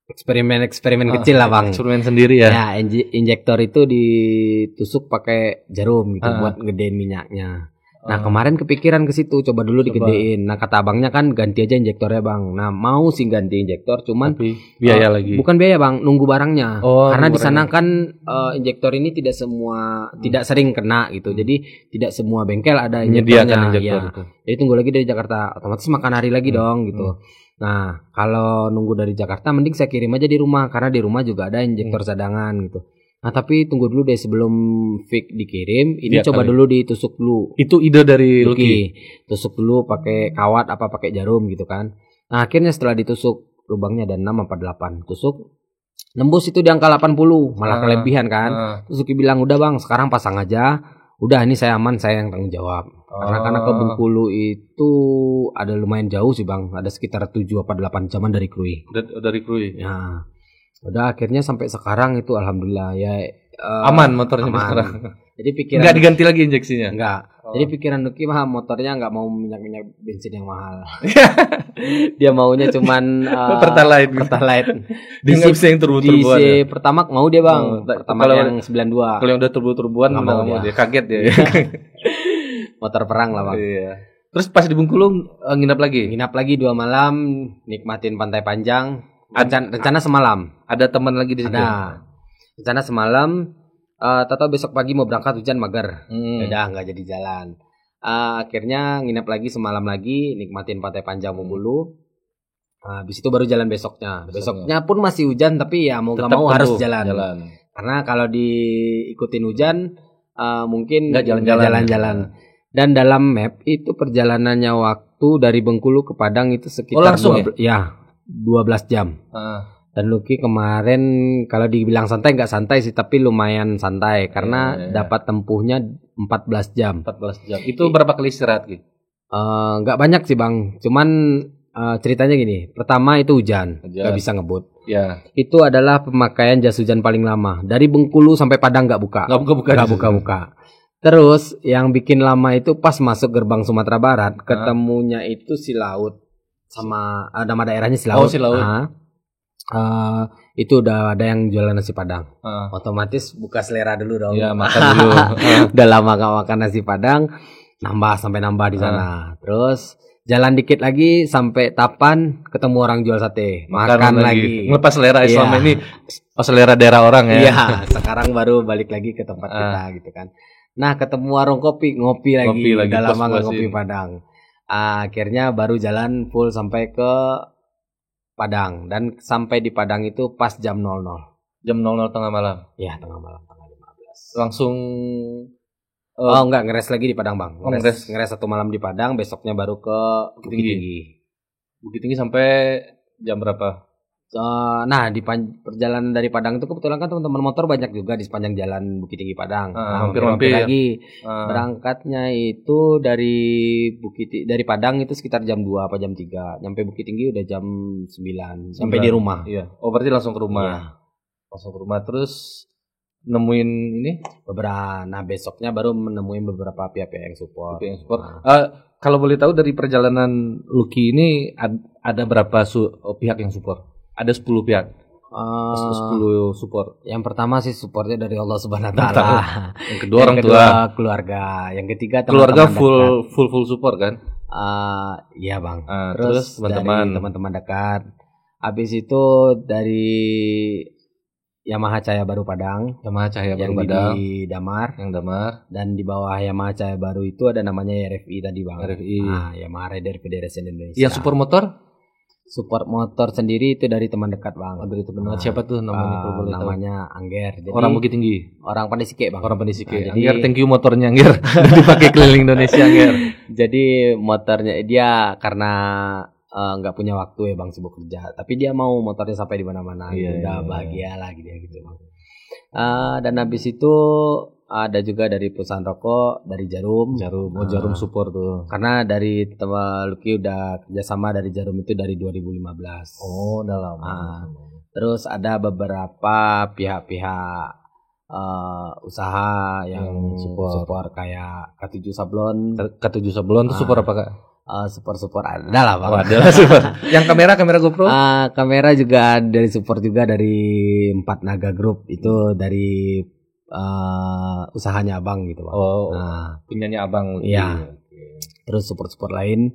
eksperimen kecil lah bang. Eksperimen sendiri ya. Ya injektor itu ditusuk pakai jarum gitu buat ngedein minyaknya. Nah kemarin kepikiran ke situ, coba dulu digedein. Nah kata abangnya kan ganti aja injektornya bang. Nah mau sih ganti injektor, cuman Tapi biaya lagi. bukan biaya bang, nunggu barangnya. Oh, Karena nunggu di sana kan injektor ini tidak semua, tidak sering kena gitu. Jadi tidak semua bengkel ada Menyediakan injektornya. injektor Ya. itu. Jadi tunggu lagi dari Jakarta, otomatis makan hari lagi dong gitu. Nah kalau nunggu dari Jakarta, mending saya kirim aja di rumah, karena di rumah juga ada injektor cadangan gitu. Nah tapi tunggu dulu deh sebelum fix dikirim, ini Lihat coba kali. dulu ditusuk dulu. Itu ide dari Lucky. Tusuk dulu pakai kawat apa pakai jarum gitu kan. Nah akhirnya setelah ditusuk, lubangnya ada 6 apa 8 tusuk, nembus itu di angka 80, malah kelebihan kan. Terus Lucky bilang udah bang sekarang pasang aja, udah ini saya aman, saya yang tanggung jawab. Karena ke Bengkulu itu ada lumayan jauh sih bang, ada sekitar 7 apa 8 jaman dari Krui. Dari Krui. Ya udah akhirnya sampai sekarang itu alhamdulillah ya Aman motornya aman. sekarang. Jadi pikiran Enggak diganti lagi injeksinya. enggak. Jadi pikiran Lucky mah motornya enggak mau minyak bensin yang mahal. Dia maunya cuman Pertalite. Dia nggak bisa yang turbo-turboan. Di Pertamax mau dia bang. Pertamax kalau- yang 92. Kalau yang udah turbo-turboan Nggak udah mau nggak mau dia. dia. Kaget dia. Motor perang lah bang. Iya. Terus pas di Bengkulu nginap lagi. Nginap lagi 2 malam, nikmatin pantai panjang. Rencana semalam. Ada teman lagi di situ. Ada. Rencana semalam. Tahu besok pagi mau berangkat hujan mager. Udah nggak jadi jalan. Akhirnya nginap lagi semalam lagi, nikmatin pantai panjang Bengkulu. Habis itu baru jalan besoknya. Besoknya pun masih hujan, tapi ya mau nggak Tetap mau harus penuh jalan. Karena kalau diikutin hujan, mungkin Nggak nggak jalan-jalan. jalan-jalan. Dan dalam map itu perjalanannya waktu dari Bengkulu ke Padang itu sekitar langsung 12 jam. Dan Lucky kemarin kalau dibilang santai nggak santai sih, tapi lumayan santai karena dapat tempuhnya 14 jam. 14 jam. Itu berapa kali istirahat gitu? Nggak banyak sih bang, cuman ceritanya gini. Pertama itu hujan, nggak bisa ngebut. Ya. Itu adalah pemakaian jas hujan paling lama. Dari Bengkulu sampai Padang nggak buka. Nggak buka-buka. Terus yang bikin lama itu pas masuk gerbang Sumatera Barat, ketemunya itu si laut sama nama daerahnya si laut. Oh, si laut. Itu udah ada yang jualan nasi Padang. Otomatis buka selera dulu dong. Ya, makan dulu. Udah lama gak makan nasi Padang, sampai nambah di sana. Terus jalan dikit lagi sampai Tapan, ketemu orang jual sate, makan lagi. Ngelepas selera Iya. selama ini selera daerah orang ya. Iya, sekarang baru balik lagi ke tempat kita gitu kan. Nah, ketemu warung kopi, ngopi lagi. Udah lama gak ngopi Padang. Akhirnya baru jalan full sampai ke Padang, dan sampai di Padang itu pas jam 00. Jam 00 tengah malam. Ya, tengah malam, tengah 15. Langsung enggak, ngeres lagi di Padang, Bang. ngeres 1 malam di Padang, besoknya baru ke Bukit Tinggi. Bukit Tinggi sampai jam berapa? Nah, di perjalanan dari Padang itu kebetulan kan teman-teman motor banyak juga di sepanjang jalan Bukit Tinggi Padang. Mampir-mampir lagi. Berangkatnya itu dari Padang itu sekitar jam 2 apa jam 3. Nyampe Bukit Tinggi udah jam 9. Sampai di rumah. Iya. Oh, berarti langsung ke rumah. Iya. Langsung ke rumah terus nemuin ini Nah, besoknya baru menemuin beberapa pihak-pihak yang support. Kalau boleh tahu dari perjalanan Lucky ini ada berapa pihak yang support? Ada 10 pihak. 10 support. Yang pertama sih supportnya dari Allah Subhanahu Wa Taala. Yang kedua orang tua, keluarga. Yang ketiga keluarga teman-teman full support kan? Iya bang. Terus teman-teman dekat. Habis itu dari Yamaha Cahaya Baru Padang. Yamaha Cahaya Baru Padang. Di Damar. Yang Damar. Dan di bawah Yamaha Cahaya Baru itu ada namanya RFI tadi bang. RFI. Yamaha Rider Federation Indonesia. Yang support motor? Support motor sendiri itu dari teman dekat bang. Dari teman dekat. Siapa tuh namanya? Kalau boleh tahu. Namanya Angger. Jadi, orang Bukit Tinggi. Orang Pandai Sike bang. Orang Pandai Sike. Jadi Angger, thank you motornya Angger. Dipakai keliling Indonesia Angger. Jadi motornya dia karena nggak punya waktu ya bang, sibuk kerja. Tapi dia mau motornya sampai di mana-mana. Udah bahagia lah gitu bang. Dan habis itu ada juga dari perusahaan rokok, dari Jarum. Jarum support tuh. Karena dari teman Lucky udah kerjasama dari Jarum itu dari 2015. Oh, udah lama. Terus ada beberapa pihak-pihak usaha yang support kayak K7 Sablon. K7 Sablon itu support apa kak? Support ada lah bang. Oh, ada lah support. Yang kamera GoPro? Kamera juga dari support juga dari 4 Naga Group, itu dari usahanya abang gitu bang. Oh, punyanya abang. Iya. terus support lain.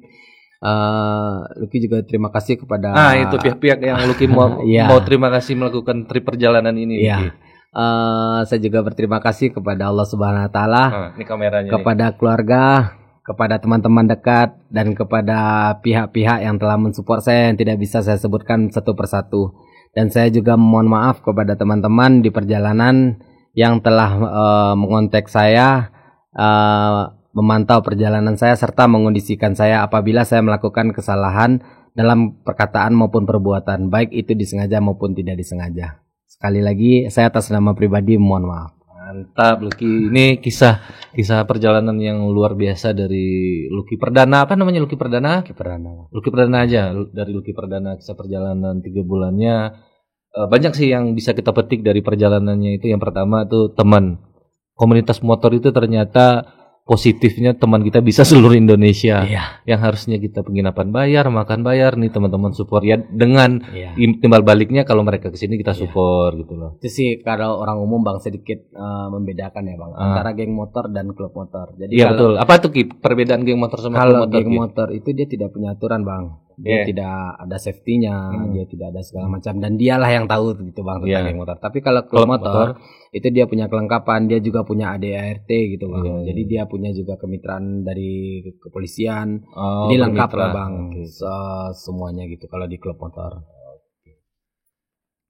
Lucky juga terima kasih kepada itu pihak-pihak yang Lucky mau Iya. mau terima kasih melakukan trip perjalanan ini. Iya. Lucky. Saya juga berterima kasih kepada Allah Subhanahu Wa Taala, Ini kameranya. kepada keluarga, kepada teman-teman dekat, dan kepada pihak-pihak yang telah mensupport saya yang tidak bisa saya sebutkan satu persatu. Dan saya juga mohon maaf kepada teman-teman di perjalanan yang telah mengontak saya, memantau perjalanan saya, serta mengondisikan saya apabila saya melakukan kesalahan dalam perkataan maupun perbuatan, baik itu disengaja maupun tidak disengaja. Sekali lagi, saya atas nama pribadi mohon maaf. Mantap Lucky. Ini kisah perjalanan yang luar biasa dari Lucky Perdana. Apa namanya Lucky Perdana? Lucky Perdana aja. Dari Lucky Perdana, kisah perjalanan 3 bulannya. Banyak sih yang bisa kita petik dari perjalanannya itu. Yang pertama tuh teman. Komunitas motor itu ternyata positifnya teman kita bisa seluruh Indonesia. Iya. Yang harusnya kita penginapan bayar, makan bayar, nih teman-teman support ya, dengan Iya. timbal baliknya kalau mereka kesini kita support gitu loh. Itu sih kalau orang umum Bang sedikit membedakan ya Bang antara geng motor dan klub motor. Jadi Iya kalau, betul. Apa tuh Ki perbedaan geng motor sama kalau klub motor? geng Ki? motor itu dia tidak punya aturan Bang. Dia Iya. tidak ada safety-nya, dia tidak ada segala macam, dan dialah yang tahu gitu Bang tentang Iya. geng motor. Tapi kalau klub motor itu dia punya kelengkapan, dia juga punya ADART gitu Bang. Iya, iya. Jadi dia punya juga kemitraan dari kepolisian. Oh, Jadi lengkap bermitra. lah Bang. Oke. Semuanya gitu kalau di klub motor.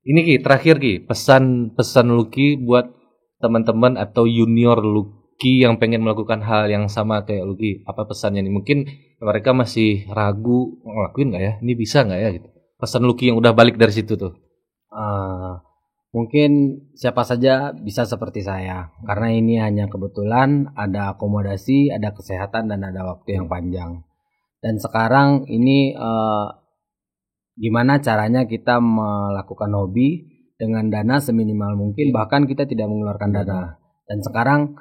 Ini Ki, terakhir Ki, pesan Lucky buat teman-teman atau junior Lucky yang pengen melakukan hal yang sama kayak Lucky. Apa pesannya nih? Mungkin mereka masih ragu ngelakuin nggak ya? Ini bisa nggak ya? Gitu. Pesan Lucky yang udah balik dari situ tuh. Mungkin siapa saja bisa seperti saya, karena ini hanya kebetulan, ada akomodasi, ada kesehatan, dan ada waktu yang panjang. Dan sekarang ini gimana caranya kita melakukan hobi dengan dana seminimal mungkin, bahkan kita tidak mengeluarkan dana. Dan sekarang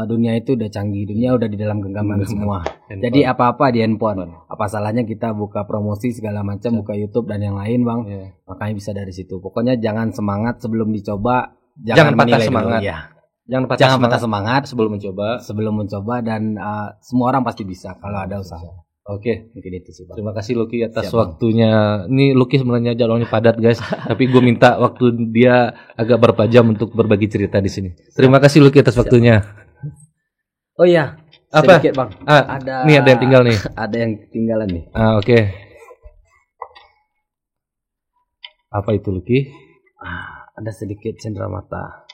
dunia itu udah canggih, dunia udah di dalam genggaman semua. Jadi apa-apa di handphone. Apa salahnya kita buka promosi segala macam, buka YouTube dan yang lain Bang. Makanya bisa dari situ. Pokoknya jangan semangat sebelum dicoba, Jangan patah menilai semangat. dulu, ya. Jangan Patah semangat sebelum mencoba. dan semua orang pasti bisa kalau ada usaha. Oke. Mungkin itu sih Bang. Terima kasih Lucky atas Siap, Bang. waktunya. Ini Lucky sebenarnya jadwalnya padat guys, tapi gue minta waktu dia agak berapa jam untuk berbagi cerita di sini. Terima kasih Lucky atas waktunya. Oh iya, Apa? sedikit Bang. Nih ada yang tinggal nih. Ada yang ketinggalan nih. Oke. Apa itu Lucky? Ada sedikit cenderamata.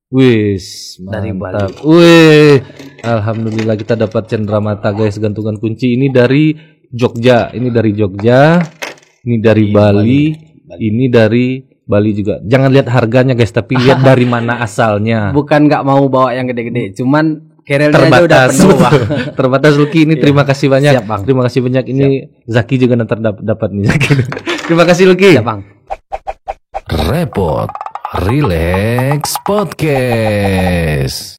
Wis, Dari mantap. Wih, alhamdulillah kita dapat cenderamata guys, gantungan kunci ini dari Jogja. Ini dari Jogja. Ini dari Bali. Ini dari Bali juga. Jangan lihat harganya guys, tapi lihat dari mana asalnya. Bukan nggak mau bawa yang gede-gede, cuman kerelnya aja udah penuh Bang. Terbatas Lucky ini terima kasih banyak. Siap, Bang. Terima kasih banyak. Ini Zaki juga nanti dapat nih Zaki. Terima kasih Lucky. Siap Bang. Repot Relax Podcast.